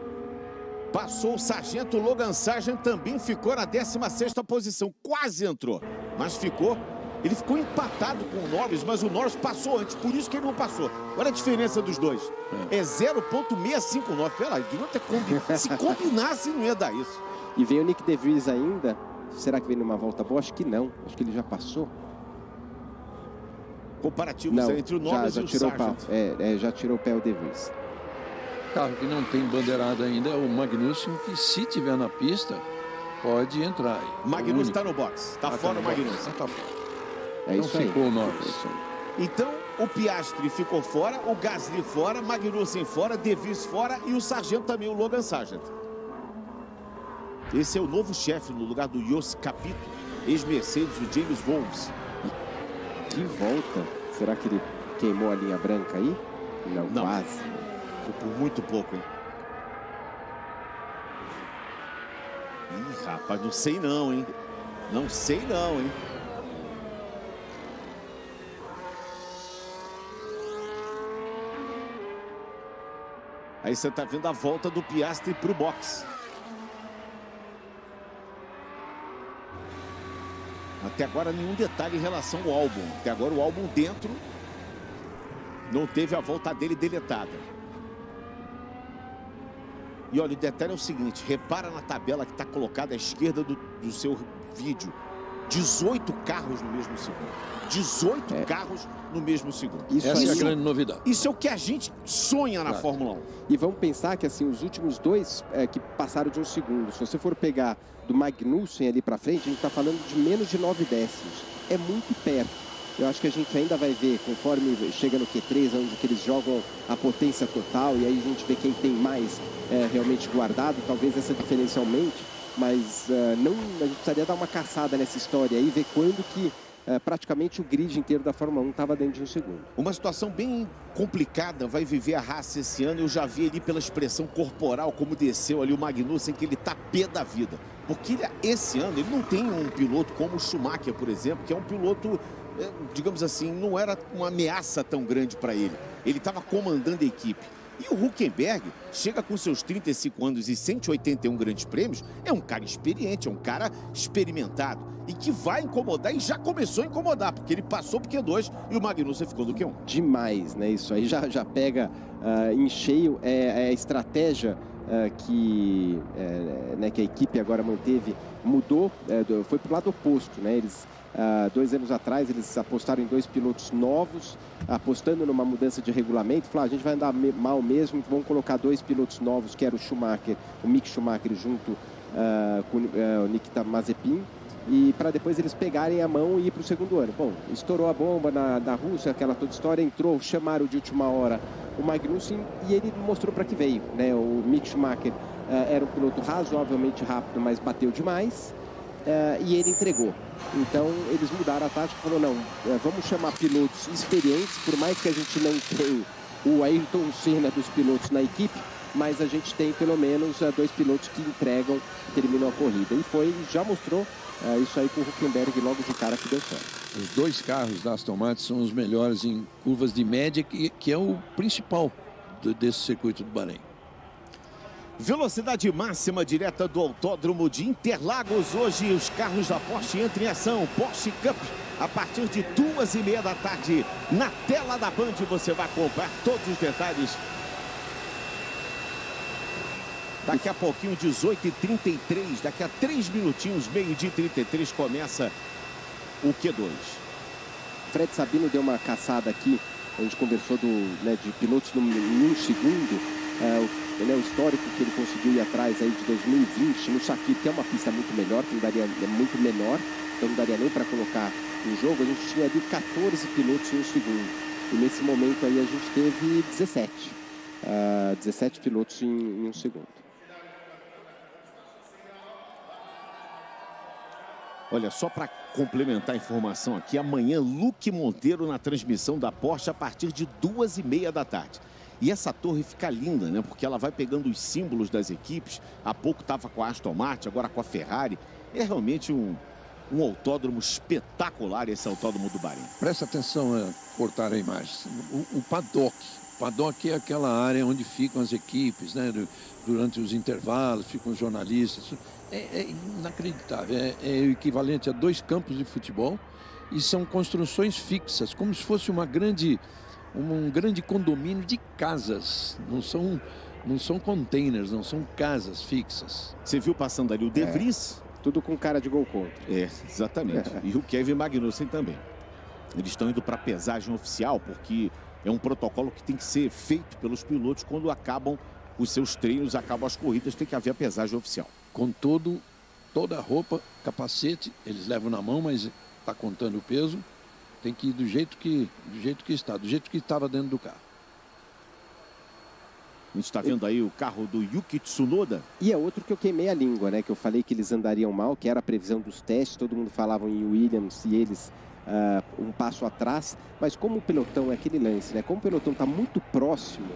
Passou o sargento, Logan Sargent também ficou na 16ª posição. Quase entrou, mas ficou. Ele ficou empatado com o Norris, mas o Norris passou antes, por isso que ele não passou. Olha a diferença dos dois. É 0,659. Pela, devia ter combinado. Se combinasse, não ia dar isso. E veio o Nick De Vries ainda. Será que vem numa volta boa? Acho que não. Acho que ele já passou. Comparativos entre o Norris já e o tirou Sargent. o pau. Já tirou o pé o De Vries. Carro que não tem bandeirada ainda é o Magnussen, que se tiver na pista, pode entrar. Magnussen está no box. Está fora o Magnussen. Tá fora. É isso aí. Ficou o Norris. Então, o Piastri ficou fora, o Gasly fora, Magnussen fora, De Vries fora e o sargento também, o Logan Sargent. Esse é o novo chefe no lugar do Jos Capito, ex-Mercedes, o James Vowles. Que volta. Será que ele queimou a linha branca aí? Não. Quase. Foi por muito pouco, hein? Ih, rapaz, não sei não, hein? Não sei não, hein? Aí você tá vendo a volta do Piastri pro box. Até agora nenhum detalhe em relação ao Albon. Até agora o Albon dentro não teve a volta dele deletada. E olha, o detalhe é o seguinte, repara na tabela que está colocada à esquerda do seu vídeo. 18 carros no mesmo segundo. 18 carros no mesmo segundo. Essa é a grande novidade. Isso é o que a gente sonha na Fórmula 1. E vamos pensar que assim, os últimos dois que passaram de um segundo, se você for pegar do Magnussen ali para frente, a gente está falando de menos de 9 décimos. É muito perto. Eu acho que a gente ainda vai ver, conforme chega no Q3, onde que eles jogam a potência total, e aí a gente vê quem tem mais realmente guardado, talvez essa diferença aumente, mas não, a gente precisaria dar uma caçada nessa história aí, ver quando que praticamente o grid inteiro da Fórmula 1 estava dentro de um segundo. Uma situação bem complicada vai viver a Haas esse ano. Eu já vi ali pela expressão corporal como desceu ali o Magnussen, que ele tá pé da vida. Porque esse ano ele não tem um piloto como o Schumacher, por exemplo, que é um piloto, digamos assim, não era uma ameaça tão grande para ele. Ele estava comandando a equipe. E o Hülkenberg chega com seus 35 anos e 181 grandes prêmios, é um cara experiente, é um cara experimentado e que vai incomodar e já começou a incomodar, porque ele passou pro Q2 e o Magnussen ficou no Q1. Demais, né? Isso aí já pega em cheio a estratégia que a equipe agora manteve, mudou, foi pro lado oposto, né? Eles 2 anos atrás eles apostaram em 2 pilotos novos, apostando numa mudança de regulamento, falaram, a gente vai andar mal mesmo, vamos colocar 2 pilotos novos, que era o Schumacher, o Mick Schumacher junto com o Nikita Mazepin, e para depois eles pegarem a mão e ir para o segundo ano. Bom, estourou a bomba na Rússia, aquela toda história, entrou, chamaram de última hora o Magnussen e ele mostrou para que veio, né? O Mick Schumacher era um piloto razoavelmente rápido, mas bateu demais. e ele entregou. Então eles mudaram a tática, falou não, vamos chamar pilotos experientes, por mais que a gente não tenha o Ayrton Senna dos pilotos na equipe, mas a gente tem pelo menos 2 pilotos que entregam, terminam a corrida. E já mostrou isso aí com o Hülkenberg logo de cara que deu certo. Os 2 carros da Aston Martin são os melhores em curvas de média, que é o principal desse circuito do Bahrein. Velocidade máxima direta do Autódromo de Interlagos. Hoje os carros da Porsche entram em ação. Porsche Cup, a partir de 2h30 da tarde. Na tela da Band você vai acompanhar todos os detalhes. Daqui a pouquinho, 18h33, daqui a 3 minutinhos, meio-dia 33, começa o Q2. Fred Sabino deu uma caçada aqui, a gente conversou de pilotos num segundo. O histórico que ele conseguiu ir atrás aí de 2020 no Sakir, que é uma pista muito melhor, que é muito menor, então não daria nem para colocar em jogo. A gente tinha ali 14 pilotos em um segundo. E nesse momento aí a gente teve 17 pilotos em um segundo. Olha, só para complementar a informação aqui, amanhã Luque Monteiro na transmissão da Porsche a partir de 2h30 da tarde. E essa torre fica linda, né? Porque ela vai pegando os símbolos das equipes. Há pouco estava com a Aston Martin, agora com a Ferrari. É realmente um autódromo espetacular, esse autódromo do Bahrein. Presta atenção, cortar a imagem. O paddock. O paddock é aquela área onde ficam as equipes, né? Durante os intervalos, ficam os jornalistas. É inacreditável. É o equivalente a 2 campos de futebol. E são construções fixas, como se fosse um grande condomínio de casas. Não são containers, não são casas fixas. Você viu passando ali o De Vries? Tudo com cara de gol contra. Exatamente. E o Kevin Magnussen também. Eles estão indo para a pesagem oficial, porque é um protocolo que tem que ser feito pelos pilotos quando acabam os seus treinos, acabam as corridas, tem que haver a pesagem oficial. Com toda a roupa, capacete, eles levam na mão, mas está contando o peso. Tem que ir do jeito que estava dentro do carro. A gente está vendo aí o carro do Yuki Tsunoda. E é outro que eu queimei a língua, né? Que eu falei que eles andariam mal, que era a previsão dos testes. Todo mundo falava em Williams e eles um passo atrás. Mas como o pelotão é aquele lance, né? Como o pelotão está muito próximo,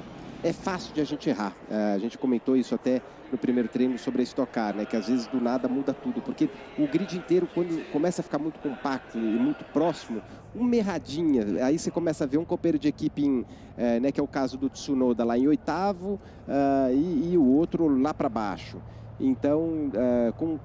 é fácil de a gente errar. A gente comentou isso até no primeiro treino sobre a Stock Car, né? Que às vezes do nada muda tudo. Porque o grid inteiro, quando começa a ficar muito compacto e muito próximo, uma erradinha, aí você começa a ver um companheiro de equipe, né, que é o caso do Tsunoda lá em 8º e o outro lá para baixo. Então,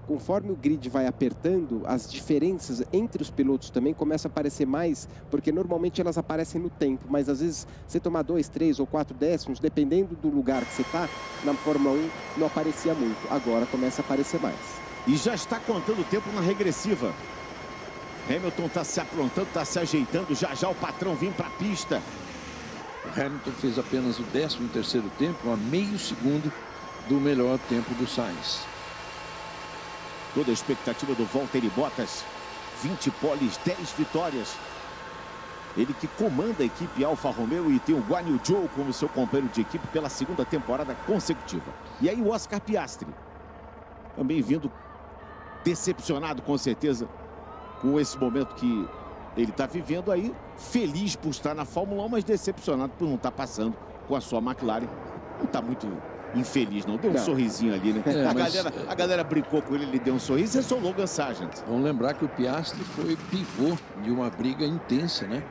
conforme o grid vai apertando, as diferenças entre os pilotos também começam a aparecer mais, porque normalmente elas aparecem no tempo, mas às vezes você tomar 2, 3 ou 4 décimos, dependendo do lugar que você está, na Fórmula 1 não aparecia muito, agora começa a aparecer mais. E já está contando o tempo na regressiva. Hamilton está se aprontando, está se ajeitando, já o patrão vem para a pista. O Hamilton fez apenas o 13º tempo, a meio segundo do melhor tempo do Sainz. Toda a expectativa do Valtteri Bottas, 20 poles, 10 vitórias. Ele que comanda a equipe Alfa Romeo e tem o Guan Yu Zhou como seu companheiro de equipe pela 2ª temporada consecutiva. E aí o Oscar Piastri, também vindo decepcionado com certeza com esse momento que ele está vivendo aí, feliz por estar na Fórmula 1, mas decepcionado por não estar passando com a sua McLaren. Não está muito infeliz, não. Deu um sorrisinho ali, né? A galera brincou com ele deu um sorriso e é o Logan Sargent. Vamos lembrar que o Piastri foi pivô de uma briga intensa, né?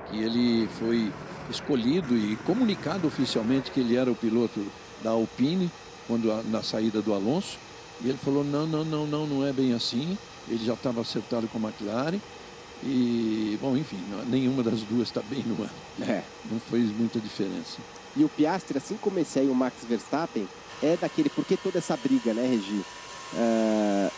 Que ele foi escolhido e comunicado oficialmente que ele era o piloto da Alpine na saída do Alonso. E ele falou, não é bem assim. Ele já estava acertado com a McLaren. E, bom, enfim, nenhuma das duas está bem no ano. Não fez muita diferença. E o Piastri, assim como esse aí, o Max Verstappen, é daquele... Porque toda essa briga, né, Regi?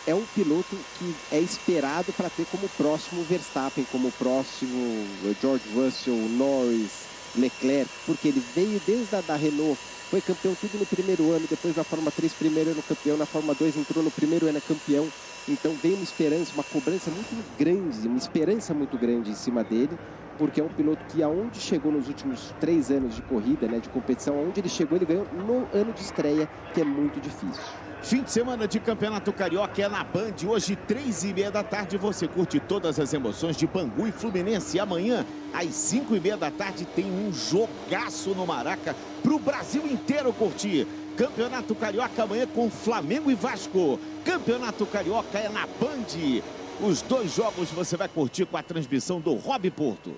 É um piloto que é esperado para ter como próximo Verstappen, como próximo George Russell, Norris, Leclerc, porque ele veio desde a da Renault, foi campeão tudo no primeiro ano, depois na Fórmula 3, primeiro ano campeão, na Fórmula 2 entrou no primeiro ano campeão. Então veio uma esperança, uma cobrança muito grande, uma esperança muito grande em cima dele, porque é um piloto que aonde chegou nos últimos 3 anos de corrida, né, de competição, aonde ele chegou, ele ganhou no ano de estreia, que é muito difícil. Fim de semana de Campeonato Carioca é na Band. Hoje, 3h30 da tarde, você curte todas as emoções de Bangu e Fluminense. E amanhã, às 5h30 da tarde, tem um jogaço no Maraca para o Brasil inteiro curtir. Campeonato Carioca amanhã com Flamengo e Vasco. Campeonato Carioca é na Band. Os dois jogos você vai curtir com a transmissão do Rob Porto.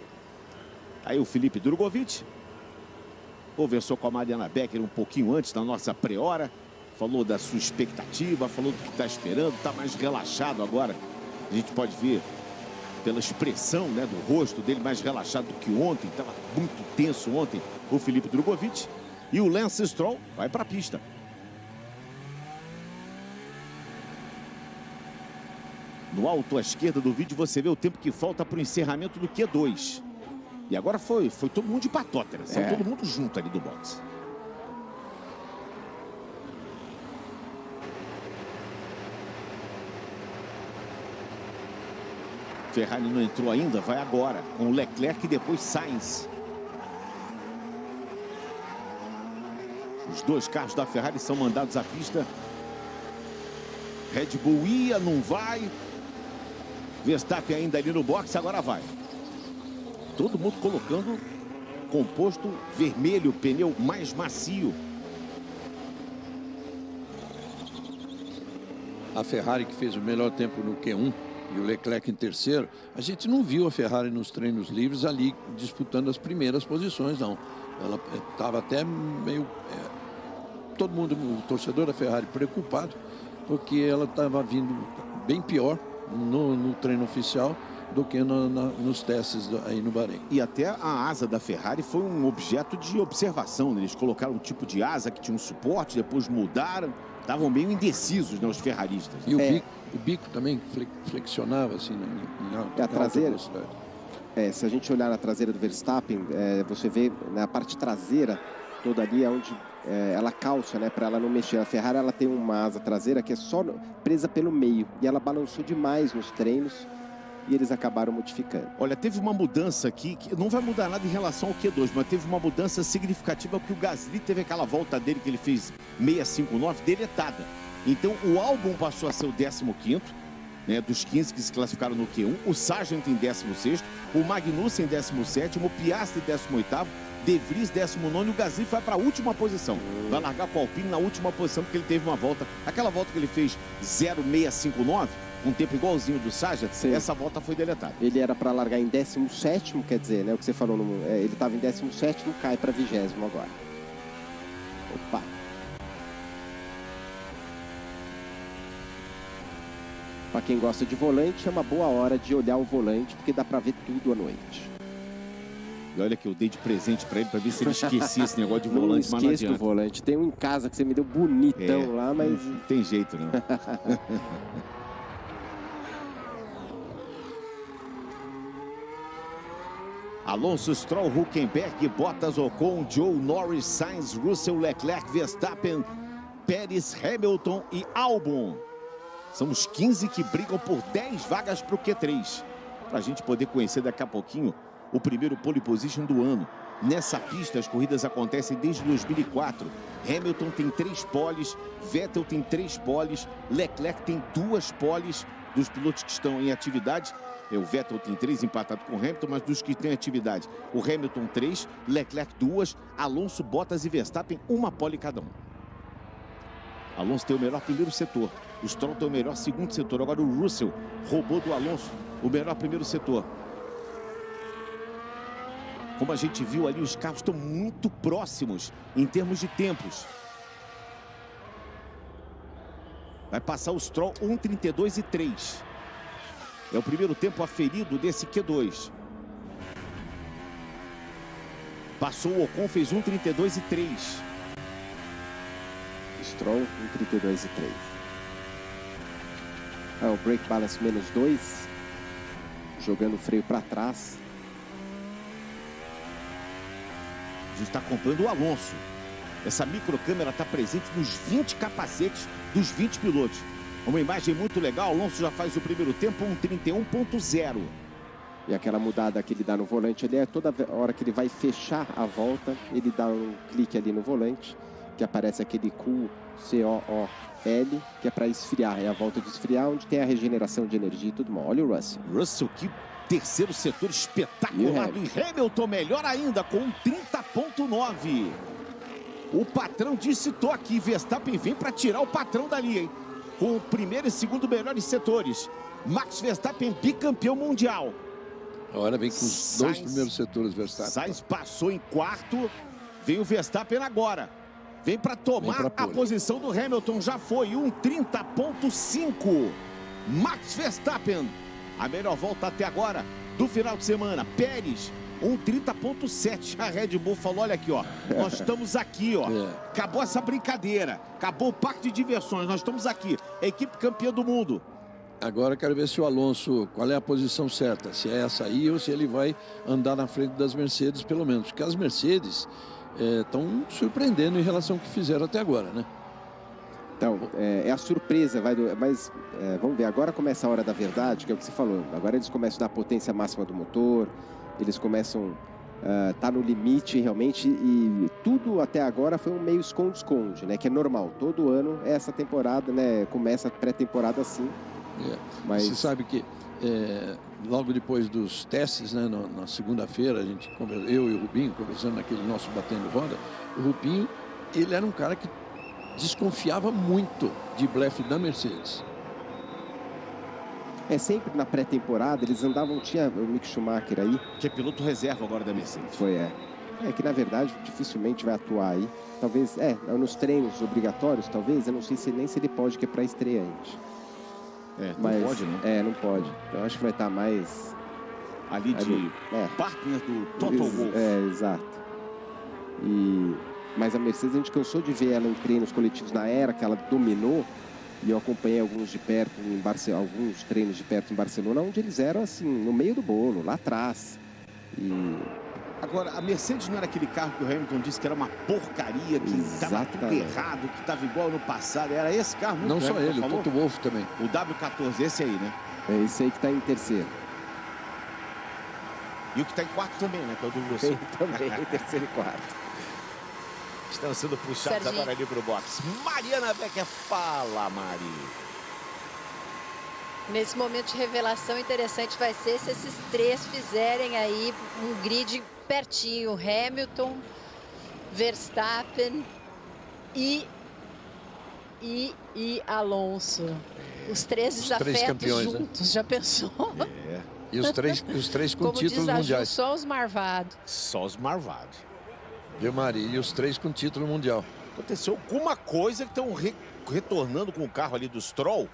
Aí o Felipe Drogovic conversou com a Mariana Becker um pouquinho antes da nossa pré-hora. Falou da sua expectativa, falou do que está esperando, está mais relaxado agora. A gente pode ver pela expressão, né, do rosto dele, mais relaxado do que ontem. Estava muito tenso ontem o Felipe Drogovic. E o Lance Stroll vai para a pista. No alto à esquerda do vídeo você vê o tempo que falta para o encerramento do Q2. E agora foi todo mundo de patota, né? Saiu todo mundo junto ali do boxe. Ferrari não entrou ainda, vai agora com o Leclerc e depois Sainz. Os dois carros da Ferrari são mandados à pista. Red Bull ia, não vai. Verstappen ainda ali no boxe, agora vai. Todo mundo colocando composto vermelho, pneu mais macio. A Ferrari que fez o melhor tempo no Q1 e o Leclerc em terceiro, a gente não viu a Ferrari nos treinos livres ali disputando as primeiras posições, não. Ela estava até meio... todo mundo, o torcedor da Ferrari, preocupado, porque ela estava vindo bem pior no treino oficial do que nos testes aí no Bahrein. E até a asa da Ferrari foi um objeto de observação, né? Eles colocaram um tipo de asa que tinha um suporte, depois mudaram. Estavam meio indecisos, né, os ferraristas. E o bico também flexionava assim em alta, a traseira, alta velocidade. Se a gente olhar na traseira do Verstappen, você vê na parte traseira toda ali é onde ela calça, né, para ela não mexer. A Ferrari ela tem uma asa traseira que é só presa pelo meio e ela balançou demais nos treinos e eles acabaram modificando. Olha, teve uma mudança aqui que não vai mudar nada em relação ao Q2, mas teve uma mudança significativa porque o Gasly teve aquela volta dele que ele fez 6,59 deletada. Então o Albon passou a ser o 15º, né, dos 15 que se classificaram no Q1, o Sargent em 16º, o Magnussen em 17º, o Piastri em 18º, De Vries 19º e o Gasly vai para a última posição. Vai largar com o Alpine na última posição porque ele teve uma volta, aquela volta que ele fez 0,659, um tempo igualzinho do Sargent, essa volta foi deletada. Ele era para largar em 17º, quer dizer, né, o que você falou, ele estava em 17º, cai para 20º agora. Opa! Para quem gosta de volante, é uma boa hora de olhar o volante, porque dá para ver tudo à noite. E olha que eu dei de presente para ele, para ver se ele esquecia esse negócio de volante. Não esqueça do volante. Tem um em casa que você me deu bonitão lá, mas... Não tem jeito, não. Alonso, Stroll, Hülkenberg, Bottas, Ocon, Joe, Norris, Sainz, Russell, Leclerc, Verstappen, Pérez, Hamilton e Albon. São os 15 que brigam por 10 vagas para o Q3. Para a gente poder conhecer daqui a pouquinho o primeiro pole position do ano. Nessa pista, as corridas acontecem desde 2004. Hamilton tem 3 poles, Vettel tem 3 poles, Leclerc tem 2 poles dos pilotos que estão em atividade. O Vettel tem 3 empatado com o Hamilton, mas dos que têm atividade, o Hamilton 3, Leclerc 2, Alonso, Bottas e Verstappen, 1 pole cada um. Alonso tem o melhor primeiro setor, o Stroll tem o melhor segundo setor. Agora o Russell roubou do Alonso o melhor primeiro setor. Como a gente viu ali, os carros estão muito próximos em termos de tempos. Vai passar o Stroll 1,32 e 3. É o primeiro tempo aferido desse Q2. Passou o Ocon, fez 1,32 e 3. Stroll 1,32 e 3. O brake balance -2. Jogando o freio para trás. A gente está acompanhando o Alonso. Essa microcâmera está presente nos 20 capacetes dos 20 pilotos. Uma imagem muito legal. Alonso já faz o primeiro tempo, 1,31,0. E aquela mudada que ele dá no volante, ele toda hora que ele vai fechar a volta, ele dá um clique ali no volante, que aparece aquele QCOO L, que é para esfriar, é a volta de esfriar, onde tem a regeneração de energia e tudo mais. Olha o Russell. Russell, que terceiro setor espetacular. E Hamilton melhor ainda, com 30,9. O patrão disse, tô aqui. Verstappen vem para tirar o patrão dali, hein? Com o primeiro e segundo melhores setores. Max Verstappen, bicampeão mundial. Agora vem com os dois primeiros setores, Verstappen. Sainz passou em quarto. Vem o Verstappen agora. Vem para tomar a posição do Hamilton. Já foi 1,30,5. Max Verstappen. A melhor volta até agora do final de semana. Pérez, 1,30,7. A Red Bull falou, olha aqui, ó. Nós estamos aqui, ó. Acabou essa brincadeira. Acabou o parque de diversões. Nós estamos aqui. A equipe campeã do mundo. Agora quero ver se o Alonso, qual é a posição certa. Se é essa aí ou se ele vai andar na frente das Mercedes, pelo menos. Porque as Mercedes estão surpreendendo em relação ao que fizeram até agora, né? Então, é a surpresa, mas vamos ver, agora começa a hora da verdade, que é o que você falou. Agora eles começam a dar potência máxima do motor, eles começam a estar no limite realmente, e tudo até agora foi um meio esconde-esconde, né? Que é normal, todo ano essa temporada, né? Começa a pré-temporada assim. Mas você sabe que logo depois dos testes, né, na segunda-feira, eu e o Rubinho conversando naquele nosso Batendo Roda, o Rubinho, ele era um cara que desconfiava muito de blefe da Mercedes. Sempre na pré-temporada eles andavam, tinha o Mick Schumacher aí, que é piloto reserva agora da Mercedes. Que na verdade dificilmente vai atuar aí. Talvez, nos treinos obrigatórios, talvez, eu não sei nem se ele pode, que é para estreante. Não pode, né? Não pode. Então acho que vai estar mais ali de partner do Toto Wolff. Exato. Mas a Mercedes, a gente cansou de ver ela em treinos coletivos na era que ela dominou, e eu acompanhei alguns de perto alguns treinos de perto em Barcelona, onde eles eram assim, no meio do bolo, lá atrás. Agora, a Mercedes não era aquele carro que o Hamilton disse que era uma porcaria, que estava tudo errado, que estava igual no passado. Era esse carro? Não só ele, o Toto Wolff também. O W14, esse aí, né? É esse aí que está em terceiro. E o que está em quarto também, né? Que é o do Russell. Também, terceiro e quarto. Estão sendo puxados agora ali para o box. Mariana Becker, fala, Mari. Nesse momento de revelação, interessante vai ser se esses três fizerem aí um grid pertinho. Hamilton, Verstappen e Alonso. Os três desafetos campeões, juntos, né? Já pensou? E os três com como títulos diz a mundiais. Ju, só os marvados. Só os marvados. Viu, Mari? E os três com título mundial. Aconteceu alguma coisa que estão retornando com o carro ali do Stroll.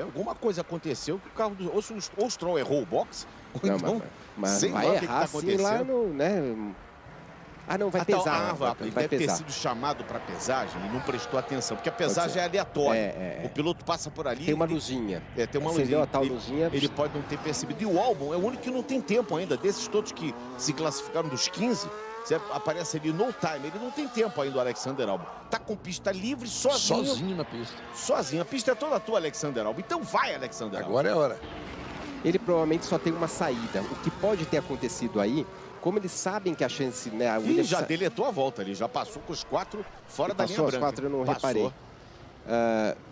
Alguma coisa aconteceu que o carro do... Ou o Stroll errou o box, ou não, então... mas vai errar assim lá no... né? Não, vai pesar. Ele deve ter sido chamado para pesagem e não prestou atenção, porque a pesagem é aleatória. O piloto passa por ali... Tem uma luzinha. Tem uma luzinha. Acendeu a tal luzinha. Ele pode não ter percebido. E o Albon é o único que não tem tempo ainda. Desses todos que se classificaram dos 15... Você aparece ali no time, ele não tem tempo ainda, o Alexander Albon. Tá com pista livre, sozinho. Sozinho na pista. Sozinho. A pista é toda tua, Alexander Albon. Então vai, Alexander Albon. Agora é a hora. Ele provavelmente só tem uma saída. O que pode ter acontecido aí, como eles sabem que a chance... né, a Williams já deletou a volta ali, já passou com os 4 fora da linha branca. Passou os 4, eu não reparei.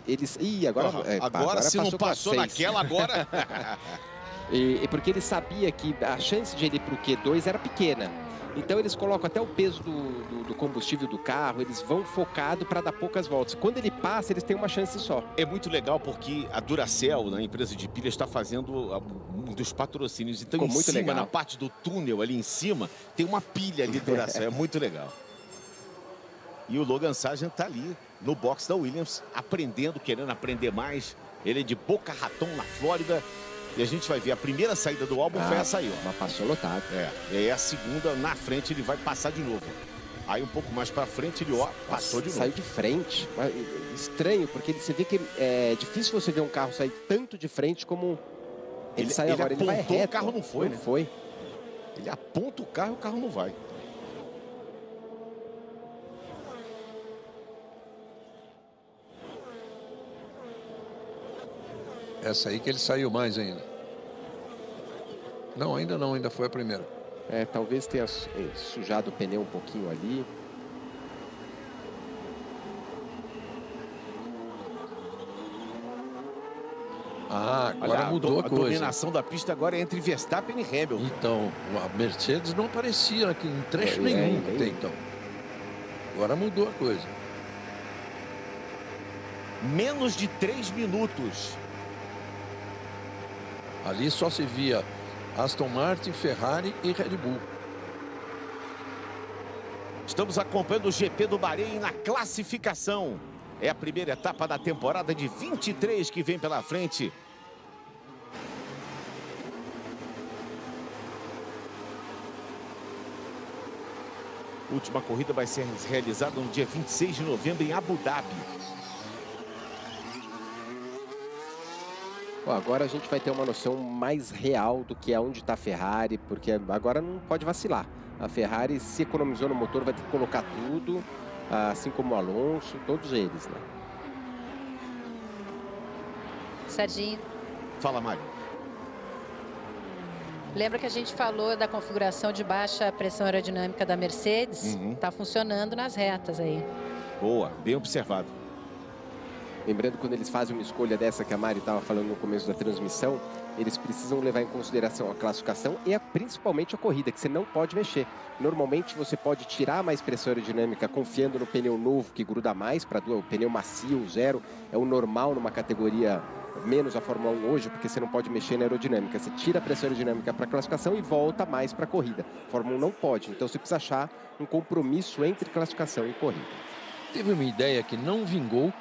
Eles... agora se não passou naquela, agora... Porque ele sabia que a chance de ele ir para o Q2 era pequena. Então eles colocam até o peso do combustível do carro, eles vão focado para dar poucas voltas. Quando ele passa, eles têm uma chance só. É muito legal porque a Duracell, na empresa de pilha, está fazendo um dos patrocínios. Então, em cima, legal. Na parte do túnel ali em cima, tem uma pilha ali Duracell. É muito legal. E o Logan Sargent está ali no box da Williams, aprendendo, querendo aprender mais. Ele é de Boca Raton, na Flórida. E a gente vai ver, a primeira saída do álbum foi essa aí, ó. Mas passou lotado. E aí a segunda, na frente, ele vai passar de novo. Aí um pouco mais pra frente, ele, passou de novo. Saiu de frente. Estranho, porque você vê que é difícil você ver um carro sair tanto de frente como ele saiu agora. Ele vai reto. O carro não foi, né? Foi. Ele aponta o carro e o carro não vai. Essa aí que ele saiu mais ainda. Não, ainda foi a primeira. Talvez tenha sujado o pneu um pouquinho ali. Agora mudou a coisa. A dominação da pista agora é entre Verstappen e Hamilton. Então, a Mercedes não aparecia aqui em trecho nenhum até então. Agora mudou a coisa. Menos de 3 minutos. Ali só se via Aston Martin, Ferrari e Red Bull. Estamos acompanhando o GP do Bahrein na classificação. É a primeira etapa da temporada de 23 que vem pela frente. Última corrida vai ser realizada no dia 26 de novembro em Abu Dhabi. Bom, agora a gente vai ter uma noção mais real do que é onde está a Ferrari, porque agora não pode vacilar. A Ferrari se economizou no motor, vai ter que colocar tudo, assim como o Alonso, todos eles, né? Serginho. Fala, Mário. Lembra que a gente falou da configuração de baixa pressão aerodinâmica da Mercedes? Tá funcionando nas retas aí. Boa, bem observado. Lembrando, quando eles fazem uma escolha dessa que a Mari estava falando no começo da transmissão, eles precisam levar em consideração a classificação e principalmente a corrida, que você não pode mexer. Normalmente você pode tirar mais pressão aerodinâmica confiando no pneu novo, que gruda mais, para o pneu macio, zero, é o normal numa categoria menos a Fórmula 1 hoje, porque você não pode mexer na aerodinâmica. Você tira a pressão aerodinâmica para a classificação e volta mais para a corrida. A Fórmula 1 não pode, então você precisa achar um compromisso entre classificação e corrida. Teve uma ideia que não vingou,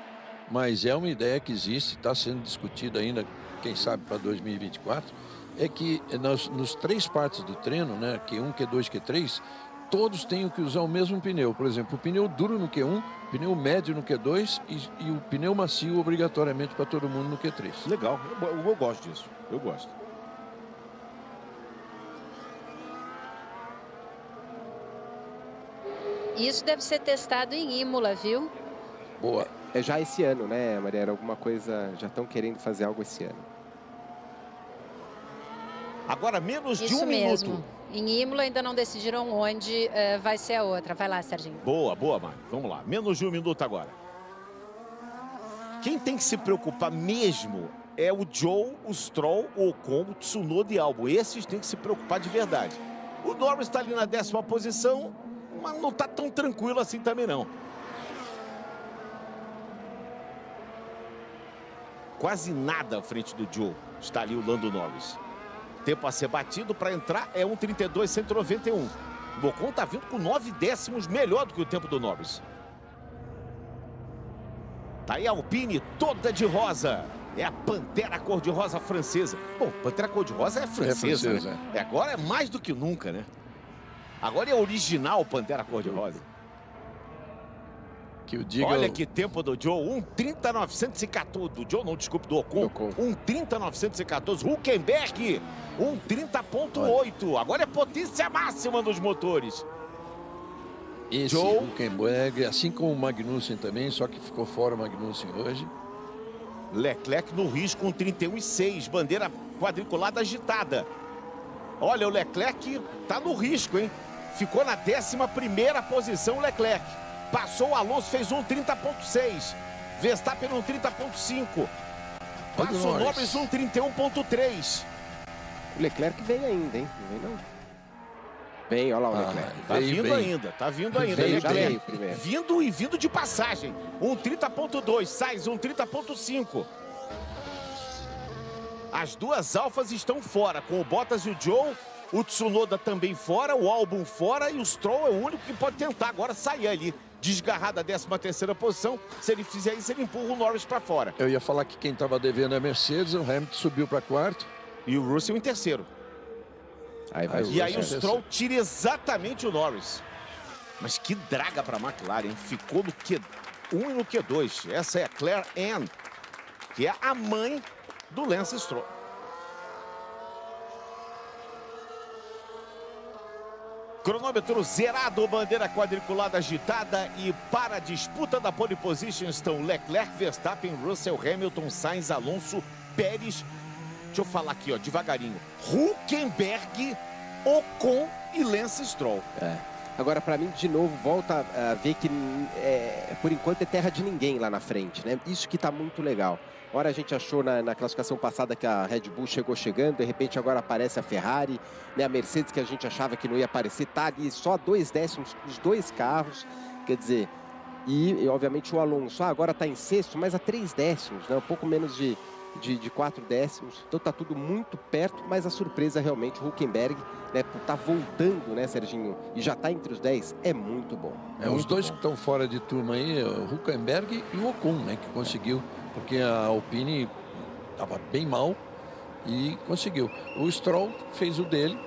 mas é uma ideia que existe, está sendo discutida ainda, quem sabe para 2024, é que nos 3 partes do treino, né, Q1, Q2, Q3, todos têm que usar o mesmo pneu. Por exemplo, o pneu duro no Q1, pneu médio no Q2 e o pneu macio obrigatoriamente para todo mundo no Q3. Legal, eu gosto disso, eu gosto. Isso deve ser testado em Imola, viu? Boa. É já esse ano, né, Mariana? Alguma coisa, já estão querendo fazer algo esse ano. Agora menos de um mesmo. minuto. Em Imola ainda não decidiram onde vai ser a outra. Vai lá, Serginho. Boa, boa, Mário. Vamos lá, menos de um minuto agora. Quem tem que se preocupar mesmo é o Zhou, o Stroll, o Ocon, o Tsunoda e Albon. Esses têm que se preocupar de verdade. O Norris está ali na 10ª posição, mas não está tão tranquilo assim também não. Quase nada à frente do Zhou. Está ali o Lando Norris. Tempo a ser batido para entrar é 1:32.191. O Ocon está vindo com 9 décimos melhor do que o tempo do Norris. Tá aí a Alpine toda de rosa. É a Pantera cor-de-rosa francesa. Bom, Pantera cor-de-rosa é francesa, né? Agora é mais do que nunca, né? Agora é original Pantera cor-de-rosa. Que eu diga. Olha que tempo do Zhou, 1:30.914. Do Zhou, não, desculpe, do Ocon. 1:30.914. Hülkenberg, 1:30.8. Agora é potência máxima dos motores. Esse Hülkenberg, assim como o Magnussen também, só que ficou fora o Magnussen hoje. Leclerc no risco, 1:31.6. Bandeira quadriculada agitada. Olha, o Leclerc tá no risco, hein? Ficou na 11ª posição o Leclerc. Passou o Alonso, fez 1:30.6. Verstappen 1:30.5. Passou o Norris 1:31.3. O Leclerc vem ainda, hein? Não vem não. Vem, olha lá o Leclerc. Tá vindo ainda, tá vindo ainda. Veio, vindo e vindo de passagem. 1:30.2, Sainz 1:30.5. As duas Alfas estão fora, com o Bottas e o Zhou. O Tsunoda também fora, o Albon fora e o Stroll é o único que pode tentar agora sair ali, desgarrar da 13ª posição. Se ele fizer isso, ele empurra o Norris para fora. Eu ia falar que quem estava devendo é a Mercedes, o Hamilton subiu para 4º. E o Russell em 3º. E aí o Stroll tira exatamente o Norris. Mas que draga para a McLaren, ficou no Q1 e no Q2. Essa é a Claire Ann, que é a mãe do Lance Stroll. Cronômetro zerado, bandeira quadriculada agitada e para a disputa da pole position estão Leclerc, Verstappen, Russell, Hamilton, Sainz, Alonso, Pérez. Deixa eu falar aqui, ó, devagarinho. Hülkenberg, Ocon e Lance Stroll. Agora, para mim, de novo, volta a ver que, por enquanto, é terra de ninguém lá na frente, né? Isso que está muito legal. Ora, a gente achou na classificação passada que a Red Bull chegando, de repente agora aparece a Ferrari, né? A Mercedes, que a gente achava que não ia aparecer, tá ali só 2 décimos, os 2 carros, quer dizer... E obviamente, o Alonso agora está em sexto, mas a 3 décimos, né? Um pouco menos de 4 décimos. Então está tudo muito perto, mas a surpresa realmente, o Hülkenberg, né, tá voltando, né, Serginho? E já está entre os 10, é muito bom. Os dois que estão fora de turma aí, o Hülkenberg e o Ocon, né, que conseguiu, porque a Alpine estava bem mal e conseguiu. O Stroll fez o dele,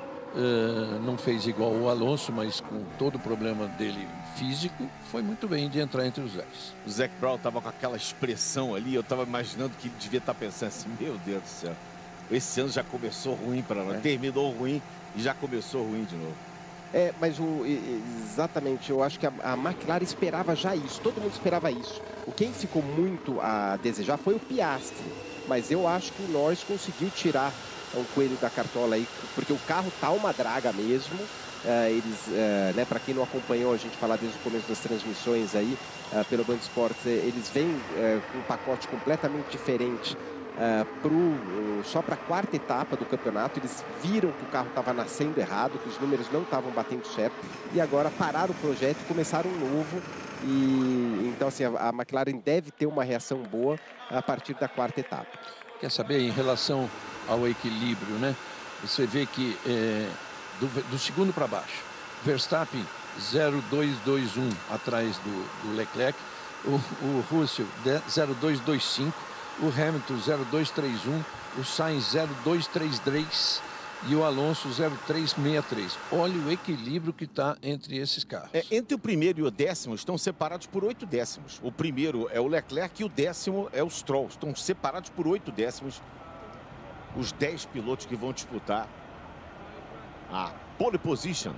não fez igual o Alonso, mas com todo o problema dele físico, foi muito bem de entrar entre os 10. O Zac Brown estava com aquela expressão ali, eu estava imaginando que ele devia estar pensando assim, meu Deus do céu, esse ano já começou ruim para nós, terminou ruim e já começou ruim de novo. Mas exatamente, eu acho que a McLaren esperava já isso, todo mundo esperava isso. O quem ficou muito a desejar foi o Piastri, mas eu acho que o Norris conseguiu tirar um coelho da cartola aí, porque o carro tá uma draga mesmo. Né, para quem não acompanhou a gente falar desde o começo das transmissões aí pelo Band Esportes, eles vêm com um pacote completamente diferente só para a 4ª etapa do campeonato. Eles viram que o carro estava nascendo errado, que os números não estavam batendo certo, e agora pararam o projeto e começaram um novo. E então assim, a McLaren deve ter uma reação boa a partir da 4ª etapa. Quer saber, em relação ao equilíbrio, né? Você vê que do segundo para baixo, Verstappen 0,221 atrás do Leclerc, o Russell 0,225, o Hamilton 0,231, o Sainz 0,233 e o Alonso 0,363. Olha o equilíbrio que está entre esses carros. Entre o primeiro e o 10º estão separados por 8 décimos. O primeiro é o Leclerc e o 10º é o Stroll. Estão separados por 8 décimos os 10 pilotos que vão disputar a pole position.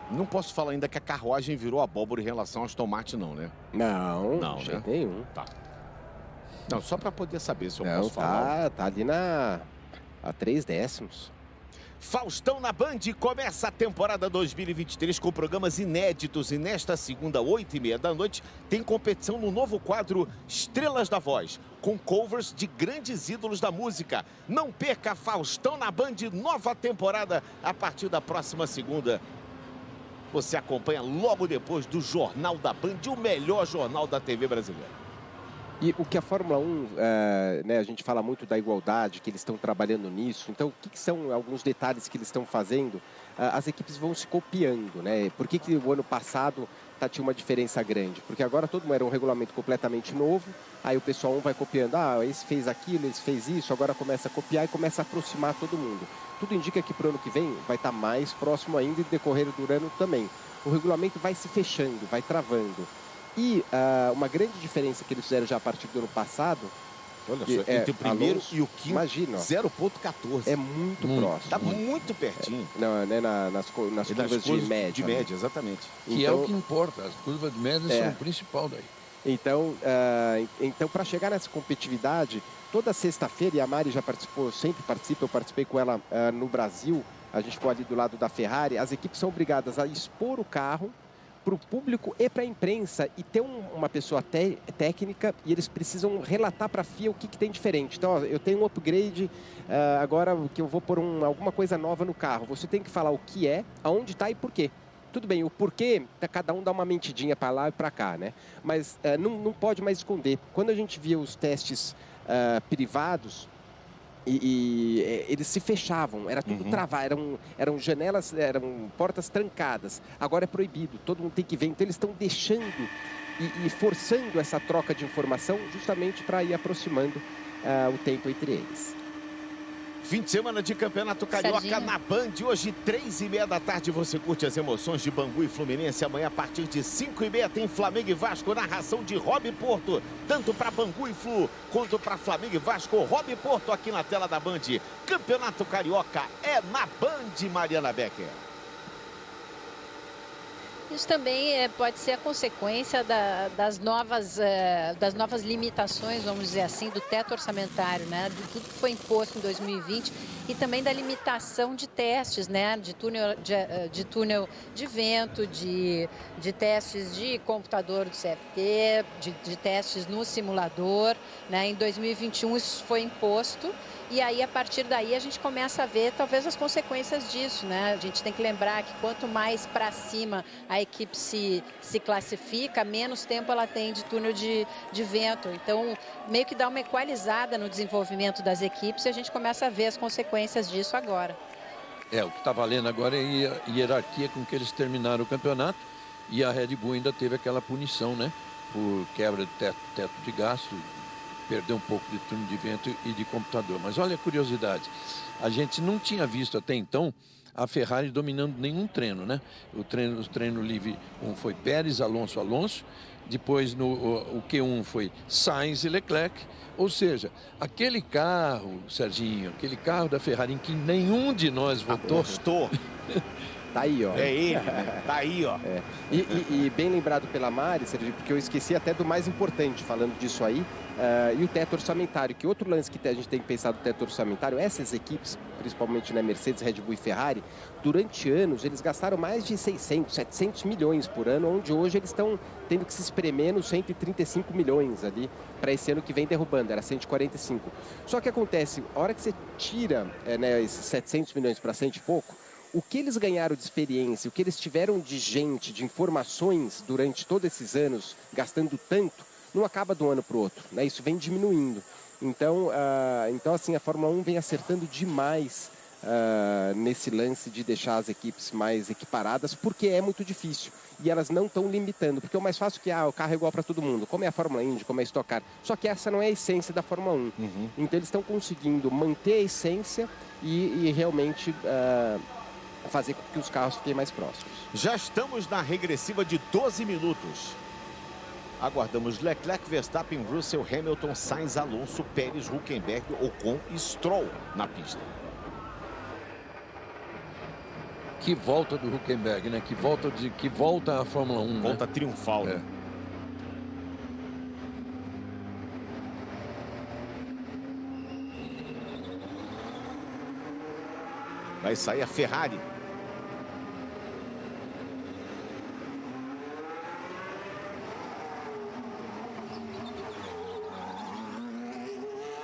Não posso falar ainda que a carruagem virou abóbora em relação aos tomates, não, né? Não, de jeito nenhum. Tá. Não, só para poder saber se eu posso falar. Tá ali a 3 décimos. Faustão na Band começa a temporada 2023 com programas inéditos e nesta segunda, 8h30 da noite, tem competição no novo quadro Estrelas da Voz, com covers de grandes ídolos da música. Não perca Faustão na Band, nova temporada a partir da próxima segunda. Você acompanha logo depois do Jornal da Band, o melhor jornal da TV brasileira. E o que a Fórmula 1, né, a gente fala muito da igualdade, que eles estão trabalhando nisso. Então, o que são alguns detalhes que eles estão fazendo? As equipes vão se copiando, né? Por que o ano passado tinha uma diferença grande? Porque agora todo mundo era um regulamento completamente novo, aí o pessoal vai copiando, esse fez aquilo, esse fez isso, agora começa a copiar e começa a aproximar todo mundo. Tudo indica que para o ano que vem vai estar mais próximo ainda e decorrer do ano também. O regulamento vai se fechando, vai travando. E uma grande diferença que eles fizeram já a partir do ano passado... Olha só, entre o primeiro Alonso, e o quinto, imagina, 0,14. É muito próximo. Está muito pertinho. Né, nas curvas de média. De média, exatamente. Que então, é o que importa, as curvas de média são o principal daí. Então para chegar nessa competitividade, toda sexta-feira, e a Mari já participou, sempre participa, eu participei com ela no Brasil, a gente ficou ali do lado da Ferrari, as equipes são obrigadas a expor o carro para o público e para a imprensa e ter uma pessoa técnica, e eles precisam relatar para a FIA o que tem diferente. Então, eu tenho um upgrade agora que eu vou pôr alguma coisa nova no carro. Você tem que falar o que é, aonde está e por quê. Tudo bem, o porquê, cada um dá uma mentidinha para lá e para cá, né? Mas não pode mais esconder. Quando a gente via os testes privados, eles se fechavam, era tudo travado, eram janelas, eram portas trancadas. Agora é proibido, todo mundo tem que ver. Então eles estão deixando e forçando essa troca de informação justamente para ir aproximando o tempo entre eles. Fim de semana de Campeonato Carioca na Band. Hoje, 3h30 da tarde, você curte as emoções de Bangu e Fluminense. Amanhã, a partir de 5h30, tem Flamengo e Vasco, narração de Rob Porto. Tanto para Bangu e Flu, quanto para Flamengo e Vasco. Rob Porto aqui na tela da Band. Campeonato Carioca é na Band, Mariana Becker. Isso também pode ser a consequência das novas limitações, vamos dizer assim, do teto orçamentário, né? De tudo que foi imposto em 2020 e também da limitação de testes, né? De túnel de vento, de testes de computador do CFT, de testes no simulador, né? Em 2021 isso foi imposto. E aí, a partir daí, a gente começa a ver, talvez, as consequências disso, né? A gente tem que lembrar que quanto mais para cima a equipe se classifica, menos tempo ela tem de túnel de vento. Então, meio que dá uma equalizada no desenvolvimento das equipes e a gente começa a ver as consequências disso agora. O que está valendo agora é a hierarquia com que eles terminaram o campeonato e a Red Bull ainda teve aquela punição, né? Por quebra de teto de gasto, perdeu um pouco de túnel de vento e de computador. Mas olha a curiosidade, a gente não tinha visto até então a Ferrari dominando nenhum treino, né? O treino livre foi Pérez, Alonso, depois o Q1 foi Sainz e Leclerc, ou seja, aquele carro, Serginho, aquele carro da Ferrari em que nenhum de nós votou. Apostou. Tá aí, ó. É ele, né? Tá aí, ó. E bem lembrado pela Mari, Serginho, porque eu esqueci até do mais importante, falando disso aí, e o teto orçamentário, que outro lance que a gente tem que pensar do teto orçamentário, essas equipes, principalmente, né, Mercedes, Red Bull e Ferrari, durante anos eles gastaram mais de 600, 700 milhões por ano, onde hoje eles estão tendo que se espremer nos 135 milhões ali, para esse ano que vem derrubando, era 145. Só que acontece, a hora que você tira né, esses 700 milhões para 100 e pouco, o que eles ganharam de experiência, o que eles tiveram de gente, de informações durante todos esses anos, gastando tanto, não acaba de um ano para o outro, né? Isso vem diminuindo. Então, assim, a Fórmula 1 vem acertando demais nesse lance de deixar as equipes mais equiparadas, porque é muito difícil. E elas não estão limitando, porque é o mais fácil que o carro é igual para todo mundo, como é a Fórmula Indy, como é a Stock Car. Só que essa não é a essência da Fórmula 1. Uhum. Então, eles estão conseguindo manter a essência e realmente fazer com que os carros fiquem mais próximos. Já estamos na regressiva de 12 minutos. Aguardamos Leclerc, Verstappen, Russell, Hamilton, Sainz, Alonso, Pérez, Hülkenberg, Ocon e Stroll na pista. Que volta do Hülkenberg, né? Que volta à Fórmula 1, Volta né? triunfal, né? Vai sair a Ferrari.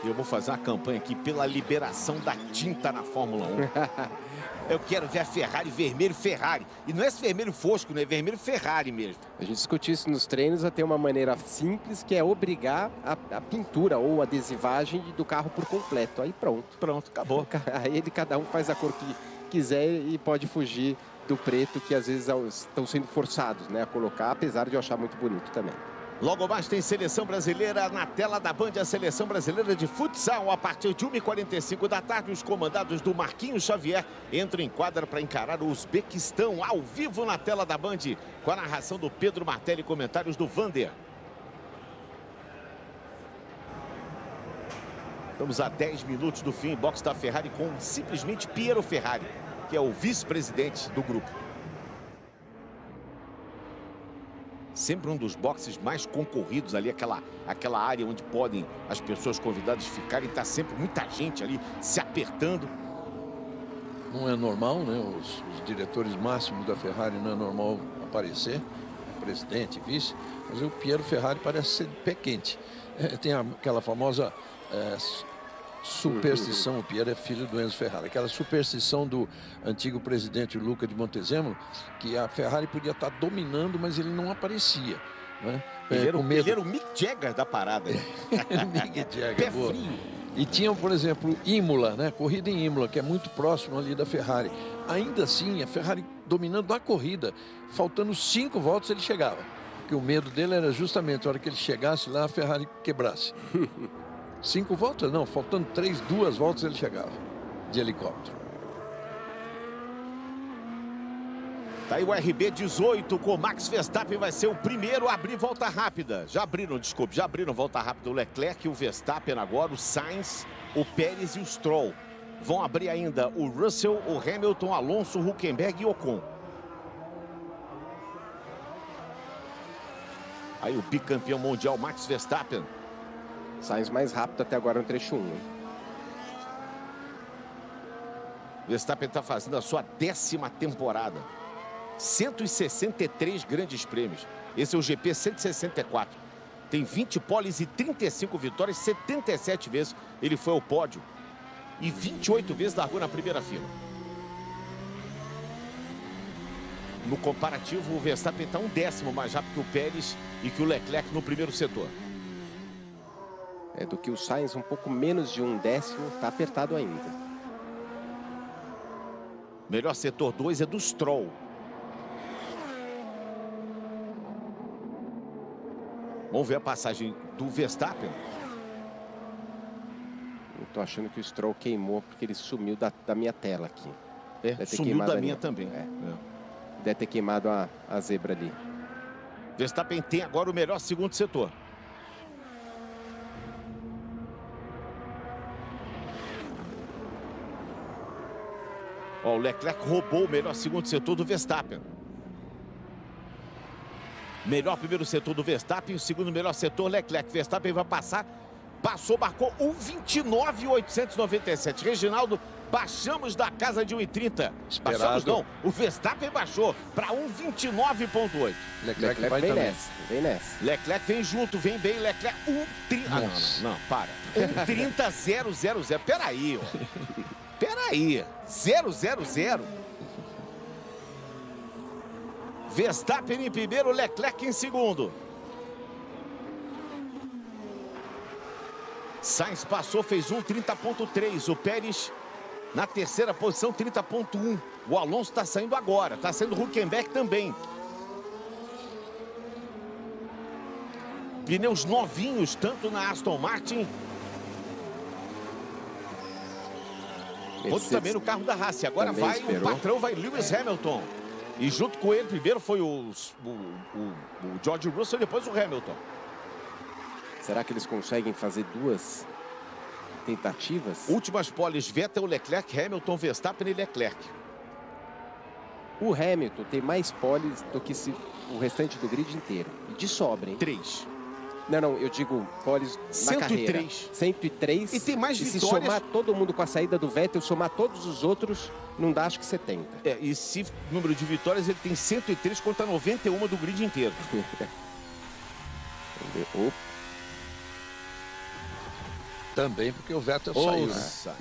Eu vou fazer uma campanha aqui pela liberação da tinta na Fórmula 1. Eu quero ver a Ferrari vermelho Ferrari. E não é esse vermelho fosco, não é vermelho Ferrari mesmo. A gente discutiu isso nos treinos, até uma maneira simples, que é obrigar a pintura ou a adesivagem do carro por completo. Aí pronto. Pronto, acabou. Aí cada um faz a cor que quiser e pode fugir do preto, que às vezes estão sendo forçados, né, a colocar, apesar de eu achar muito bonito também. Logo mais tem Seleção Brasileira na tela da Band, a Seleção Brasileira de Futsal. A partir de 1h45 da tarde, os comandados do Marquinhos Xavier entram em quadra para encarar o Uzbequistão, ao vivo na tela da Band, com a narração do Pedro Martelli e comentários do Vander. Estamos a 10 minutos do fim, box da Ferrari com simplesmente Piero Ferrari, que é o vice-presidente do grupo. Sempre um dos boxes mais concorridos ali, aquela área onde podem as pessoas convidadas ficarem. Está sempre muita gente ali se apertando. Não é normal, né? Os diretores máximos da Ferrari não é normal aparecer. Presidente, vice. Mas o Piero Ferrari parece ser de pé quente. Tem aquela famosa superstição, o Piero é filho do Enzo Ferrari, aquela superstição do antigo presidente Luca de Montezemolo, que a Ferrari podia estar dominando, mas ele não aparecia, né? Ele era o Mick Jagger da parada. Mick Jagger, pé boa. frio. E tinha, por exemplo, Imola, né? Corrida em Imola, que é muito próximo ali da Ferrari. Ainda assim, a Ferrari dominando a corrida, faltando 5 voltas ele chegava. Porque o medo dele era justamente a hora que ele chegasse lá, a Ferrari quebrasse. 5 voltas? Não, faltando 2 voltas ele chegava de helicóptero. Tá aí o RB18 com Max Verstappen, vai ser o primeiro a abrir volta rápida. Já abriram volta rápida o Leclerc e o Verstappen agora, o Sainz, o Pérez e o Stroll. Vão abrir ainda o Russell, o Hamilton, Alonso, Hülkenberg e Ocon. Aí o bicampeão mundial Max Verstappen. Sainz mais rápido até agora no trecho 1. Verstappen está fazendo a sua 10ª temporada. 163 grandes prêmios. Esse é o GP 164. Tem 20 poles e 35 vitórias. 77 vezes ele foi ao pódio. E 28 vezes largou na primeira fila. No comparativo, o Verstappen está 1/10 mais rápido que o Pérez e que o Leclerc no primeiro setor. É do que o Sainz, um pouco menos de 1/10, está apertado ainda. Melhor setor 2 é do Stroll. Vamos ver a passagem do Verstappen. Eu tô achando que o Stroll queimou porque ele sumiu da minha tela aqui. Sumiu da minha também. Deve ter queimado a zebra ali. Verstappen tem agora o melhor segundo setor. Ó, o Leclerc roubou o melhor segundo setor do Verstappen. Melhor primeiro setor do Verstappen, o segundo melhor setor, Leclerc. Verstappen vai passar. Passou, marcou 1:29.897. Reginaldo, baixamos da casa de 1:30. Baixamos não, o Verstappen baixou para 1:29.8. Leclerc vai vem nessa, vem nessa. Leclerc vem junto, vem bem, Leclerc 1:30. Não, para. 1:30.000. Peraí, ó. Peraí. 0:00. Verstappen em primeiro, Leclerc em segundo. Sainz passou, fez 1:30.3. O Pérez na terceira posição, 30.1. O Alonso está saindo agora. Está saindo o Hülkenberg também. Pneus novinhos, tanto na Aston Martin quanto também no carro da Haas. Agora vai esperou. O patrão, vai Lewis Hamilton. E junto com ele, primeiro foi o George Russell e depois o Hamilton. Será que eles conseguem fazer duas tentativas? Últimas poles, Vettel, Leclerc, Hamilton, Verstappen e Leclerc. O Hamilton tem mais poles do que o restante do grid inteiro. E de sobra, hein? 3. Não, eu digo poles na carreira. 103. E tem mais vitórias. Se somar todo mundo com a saída do Vettel, somar todos os outros, não dá acho que 70. E se número de vitórias, ele tem 103 contra 91 do grid inteiro. Também porque o Vettel saiu,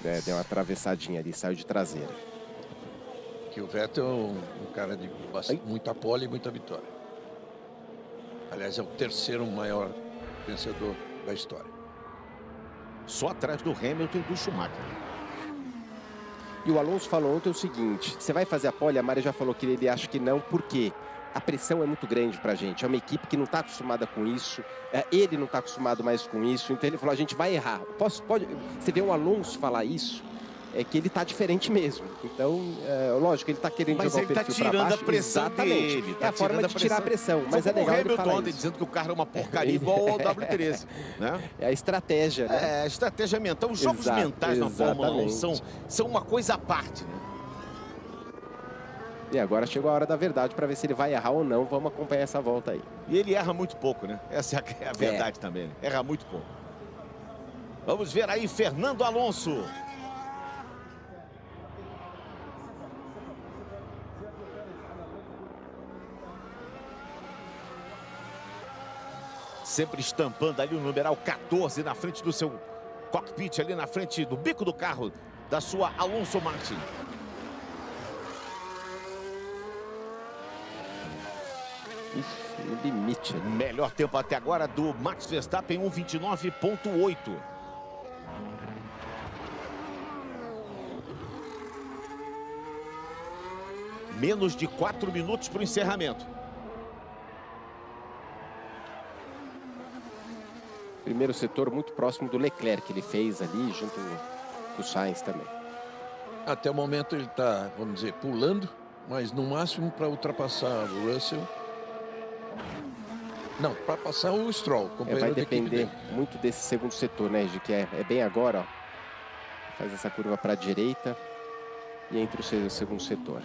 né? Deu uma atravessadinha ali, saiu de traseira. Que o Vettel é um cara de muita pole e muita vitória. Aliás, é o terceiro maior vencedor da história. Só atrás do Hamilton e do Schumacher. E o Alonso falou ontem o seguinte: você vai fazer a pole? A Mari já falou que ele acha que não, por quê? A pressão é muito grande pra gente. É uma equipe que não está acostumada com isso. Ele não está acostumado mais com isso. Então ele falou: a gente vai errar. Você vê o Alonso falar isso, é que ele está diferente mesmo. Então, lógico, ele está querendo jogar o perfil para baixo. Mas ele está tirando a pressão Exatamente. dele. É a forma de tirar a pressão. Mas é legal ele falar isso. Dizendo que o carro é uma porcaria igual ao W13. Né? É a estratégia, né? É a estratégia mental. Os jogos mentais na Fórmula 1 são uma coisa à parte, né? E agora chegou a hora da verdade para ver se ele vai errar ou não. Vamos acompanhar essa volta aí. E ele erra muito pouco, né? Essa é a verdade também. Né? Erra muito pouco. Vamos ver aí Fernando Alonso. Sempre estampando ali o numeral 14 na frente do seu cockpit, ali na frente do bico do carro da sua Alonso Martin. No limite. Melhor tempo até agora do Max Verstappen, 1:29.8. Menos de 4 minutos para o encerramento. Primeiro setor muito próximo do Leclerc, que ele fez ali, junto com o Sainz também. Até o momento ele está, vamos dizer, pulando, mas no máximo para ultrapassar o Russell. Não, para passar o Stroll. Vai depender muito desse segundo setor, né, Gil? Que é bem agora, ó. Faz essa curva para a direita e entra o segundo setor.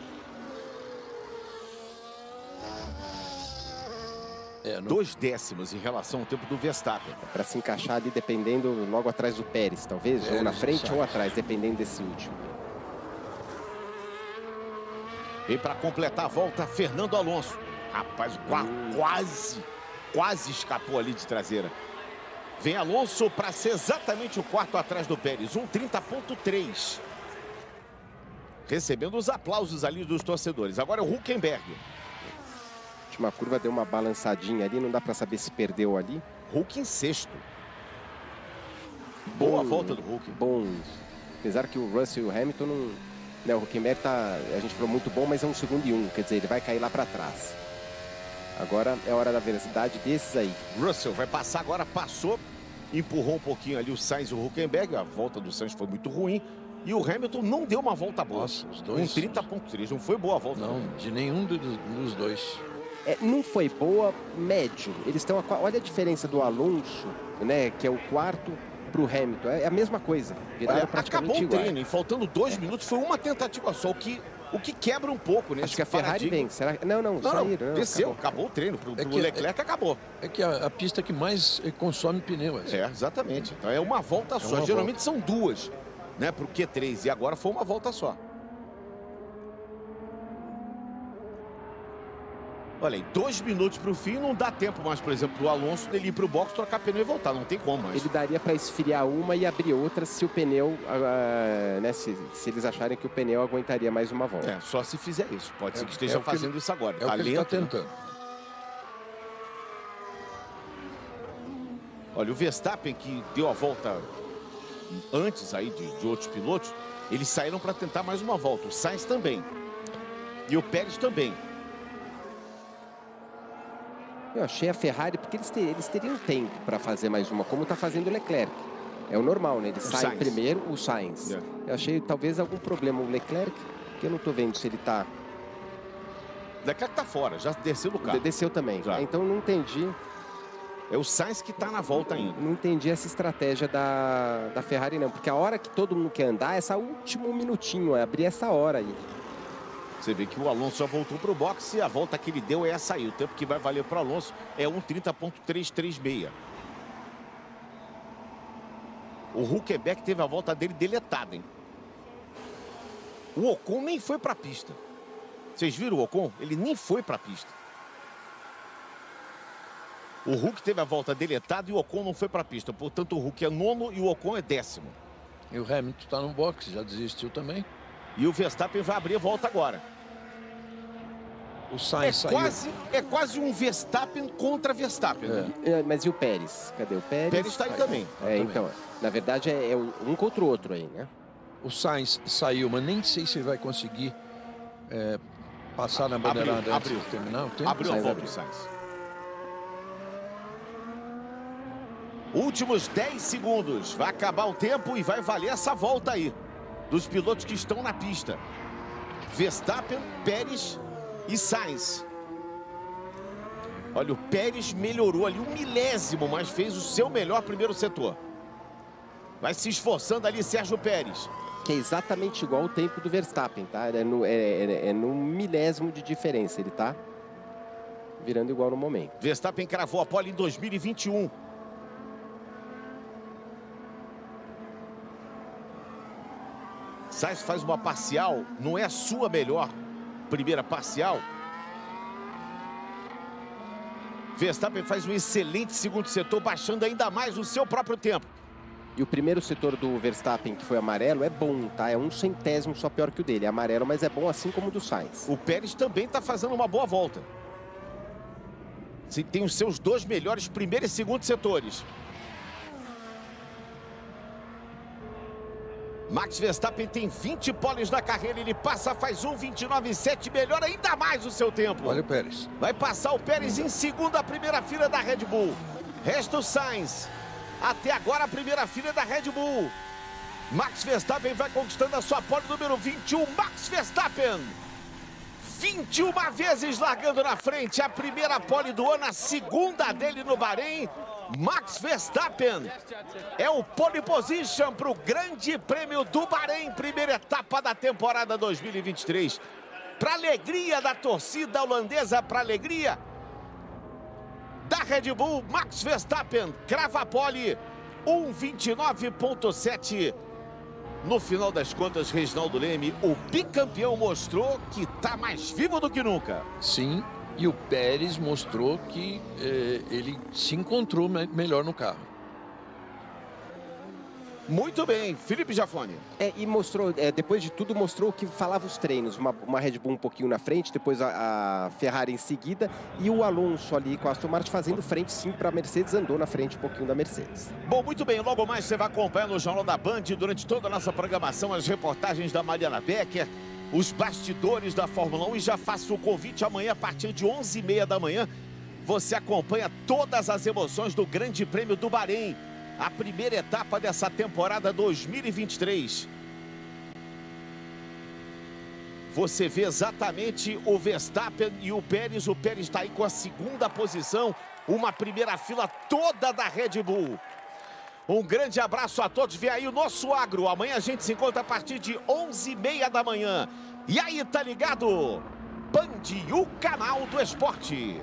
2 décimos em relação ao tempo do Verstappen. Para se encaixar ali, dependendo, logo atrás do Pérez, talvez, ou na frente ou atrás, dependendo desse último. E para completar a volta, Fernando Alonso. Rapaz, quase escapou ali de traseira. Vem Alonso para ser exatamente o quarto atrás do Pérez, 1:30.3. Recebendo os aplausos ali dos torcedores. Agora é o Hülkenberg. A última curva deu uma balançadinha ali, não dá para saber se perdeu ali. Hulk em sexto. Boa volta do Hulk. Bom, apesar que o Russell e o Hamilton não... Né, o Hülkenberg tá, a gente falou muito bom, mas é 1 segundo e 1, quer dizer, ele vai cair lá para trás. Agora é hora da velocidade desses aí. Russell vai passar agora, passou, empurrou um pouquinho ali o Sainz e o Hülkenberg. A volta do Sainz foi muito ruim. E o Hamilton não deu uma volta boa. Nossa, os dois. 1:30.3, não foi boa a volta. Não, de nenhum dos dois. Não foi boa, médio. Eles estão... Olha a diferença do Alonso, né, que é o quarto, pro Hamilton. É a mesma coisa. Olha, acabou o treino e faltando 2 minutos, foi uma tentativa só, o que quebra um pouco nesse Acho que a Ferrari vem. Será? Não, saíram. Desceu, acabou o treino. Pro Leclerc acabou. É que a pista que mais consome pneu. Exatamente. Então é uma volta só. Geralmente são 2, né, pro Q3. E agora foi uma volta só. Olha aí, 2 minutos para o fim, não dá tempo mais, por exemplo, pro Alonso dele ir pro box, trocar pneu e voltar, não tem como mais. Ele daria para esfriar uma e abrir outra se o pneu, né, se eles acharem que o pneu aguentaria mais uma volta. Só se fizer isso. Pode ser que esteja fazendo isso agora. É o que ele está tentando. Olha, o Verstappen, que deu a volta antes aí de outros pilotos, eles saíram para tentar mais uma volta. O Sainz também. E o Pérez também. Eu achei a Ferrari, porque eles teriam tempo para fazer mais uma, como está fazendo o Leclerc. É o normal, né? Ele sai primeiro, o Sainz. Eu achei talvez algum problema o Leclerc, que eu não estou vendo se ele está... O Leclerc está fora, já desceu do carro. Desceu também. Então não entendi. É o Sainz que está na volta ainda. Não entendi essa estratégia da Ferrari, não. Porque a hora que todo mundo quer andar, é esse último minutinho, é abrir essa hora aí. Você vê que o Alonso já voltou para o boxe e a volta que ele deu é essa aí. O tempo que vai valer para o Alonso é 1:30.336. O Hülkenberg teve a volta dele deletada, hein? O Ocon nem foi para a pista. Vocês viram o Ocon? Ele nem foi para a pista. O Hulk teve a volta deletada e o Ocon não foi para a pista. Portanto, o Hulk é 9º e o Ocon é 10º. E o Hamilton está no boxe, já desistiu também. E o Verstappen vai abrir a volta agora. O Sainz saiu. É quase um Verstappen contra Verstappen. Mas e o Pérez? Cadê o Pérez? O Pérez está aí também. Então, na verdade é um contra o outro aí, né? O Sainz saiu, mas nem sei se vai conseguir passar na bandeirada antes de terminar o tempo. Abriu a volta do Sainz. Últimos 10 segundos. Vai acabar o tempo e vai valer essa volta aí. Dos pilotos que estão na pista. Verstappen, Pérez e Sainz. Olha, o Pérez melhorou ali 1 milésimo, mas fez o seu melhor primeiro setor. Vai se esforçando ali Sérgio Pérez. Que é exatamente igual ao tempo do Verstappen, tá? É no milésimo de diferença. Ele tá virando igual no momento. Verstappen cravou a pole em 2021. Sainz faz uma parcial, não é a sua melhor primeira parcial. Verstappen faz um excelente segundo setor, baixando ainda mais o seu próprio tempo. E o primeiro setor do Verstappen, que foi amarelo, é bom, tá? É 1/100º só pior que o dele. É amarelo, mas é bom assim como o do Sainz. O Pérez também está fazendo uma boa volta. Tem os seus 2 melhores primeiro e segundo setores. Max Verstappen tem 20 poles na carreira, ele passa, faz 1:29.7, melhora ainda mais o seu tempo. Olha o Pérez. Vai passar o Pérez em segunda, a primeira fila da Red Bull. Resta o Sainz. Até agora a primeira fila da Red Bull. Max Verstappen vai conquistando a sua pole número 21. Max Verstappen, 21 vezes largando na frente. A primeira pole do ano, a segunda dele no Bahrein. Max Verstappen é o pole position para o Grande Prêmio do Bahrein, primeira etapa da temporada 2023. Para alegria da torcida holandesa, para alegria da Red Bull, Max Verstappen crava a pole, 1:29.7. No final das contas, Reginaldo Leme, o bicampeão, mostrou que está mais vivo do que nunca. Sim, e o Pérez mostrou que ele se encontrou melhor no carro. Muito bem, Felipe Jafone. E mostrou, depois de tudo, mostrou o que falava os treinos. Uma Red Bull um pouquinho na frente, depois a Ferrari em seguida. E o Alonso ali com a Aston Martin fazendo frente, sim, para a Mercedes. Andou na frente um pouquinho da Mercedes. Bom, muito bem. Logo mais você vai acompanhar no Jornal da Band, durante toda a nossa programação, as reportagens da Mariana Becker, os bastidores da Fórmula 1. E já faço o convite amanhã, a partir de 11h30 da manhã. Você acompanha todas as emoções do Grande Prêmio do Bahrein, a primeira etapa dessa temporada 2023. Você vê exatamente o Verstappen e o Pérez. O Pérez está aí com a segunda posição, uma primeira fila toda da Red Bull. Um grande abraço a todos. Vê aí o nosso Agro. Amanhã a gente se encontra a partir de 11h30 da manhã. E aí, tá ligado? Band, o canal do esporte.